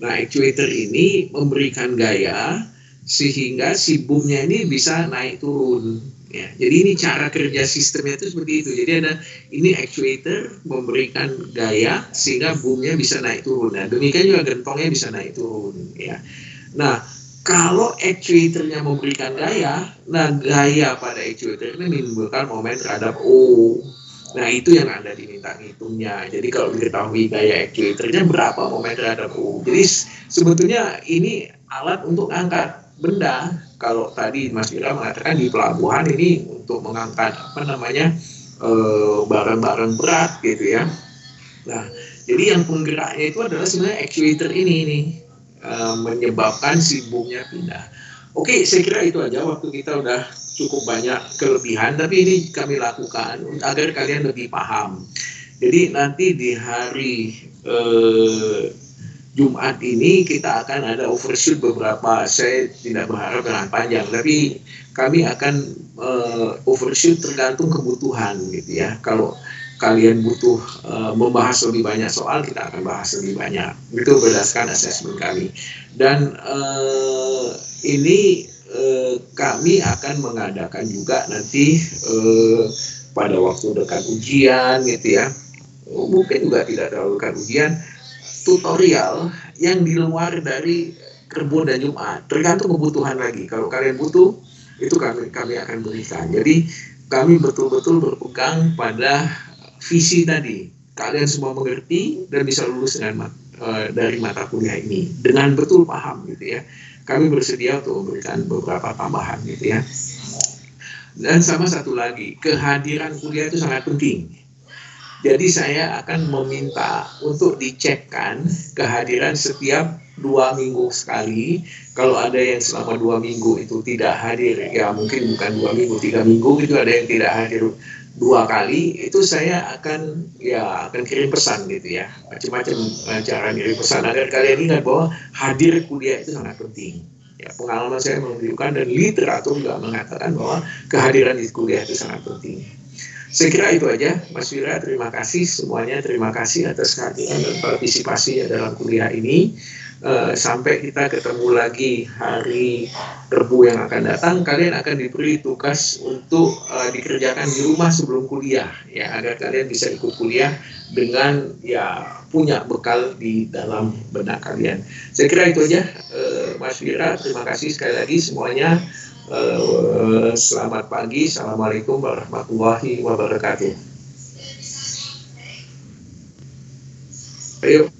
Nah, actuator ini memberikan gaya sehingga si boomnya ini bisa naik turun. Ya, jadi ini cara kerja sistemnya itu seperti itu. Jadi ada ini actuator memberikan gaya sehingga boomnya bisa naik turun. Nah, demikian juga gentongnya bisa naik turun. Ya. Nah, kalau actuatornya memberikan gaya, nah gaya pada actuator ini menimbulkan momen terhadap O. Nah, itu yang Anda diminta ngitungnya. Jadi kalau diketahui gaya actuatornya berapa momen terhadap O. Jadi sebetulnya ini alat untuk angkat benda. Kalau tadi Mas Wira mengatakan di pelabuhan ini untuk mengangkat barang-barang berat gitu ya. Nah, jadi yang penggeraknya itu adalah sebenarnya actuator ini menyebabkan si boomnya pindah. Oke, saya kira itu aja. Waktu kita udah cukup banyak kelebihan, tapi ini kami lakukan agar kalian lebih paham. Jadi nanti di hari Jumat ini kita akan ada overshoot beberapa, saya tidak berharap dengan panjang, tapi kami akan overshoot tergantung kebutuhan gitu ya. Kalau kalian butuh membahas lebih banyak soal, kita akan bahas lebih banyak. Itu berdasarkan asesmen kami. Dan ini kami akan mengadakan juga nanti pada waktu dekat ujian gitu ya. Mungkin juga tidak terlalu dekat ujian, tutorial yang di luar dari Krebon dan Jumat, tergantung kebutuhan lagi. Kalau kalian butuh, itu kami akan berikan. Jadi kami betul-betul berpegang pada visi tadi. Kalian semua mengerti dan bisa lulus dengan dari mata kuliah ini dengan betul paham gitu ya. Kami bersedia untuk memberikan beberapa tambahan gitu ya. Dan sama satu lagi, kehadiran kuliah itu sangat penting. Jadi saya akan meminta untuk dicekkan kehadiran setiap 2 minggu sekali. Kalau ada yang selama 2 minggu itu tidak hadir, ya mungkin bukan 2 minggu, 3 minggu itu ada yang tidak hadir 2 kali, itu saya akan kirim pesan gitu ya. Macam-macam cara kirim pesan agar kalian ingat bahwa hadir kuliah itu sangat penting. Ya, pengalaman saya menunjukkan dan literatur juga mengatakan bahwa kehadiran di kuliah itu sangat penting. Saya kira itu aja, Mas Wira. Terima kasih semuanya. Terima kasih atas kehadiran dan partisipasinya dalam kuliah ini. Sampai kita ketemu lagi hari Rabu yang akan datang, kalian akan diberi tugas untuk dikerjakan di rumah sebelum kuliah, ya, agar kalian bisa ikut kuliah dengan punya bekal di dalam benak kalian. Saya kira itu aja, Mas Wira. Terima kasih sekali lagi semuanya. Selamat pagi. Assalamualaikum warahmatullahi wabarakatuh. Ayo.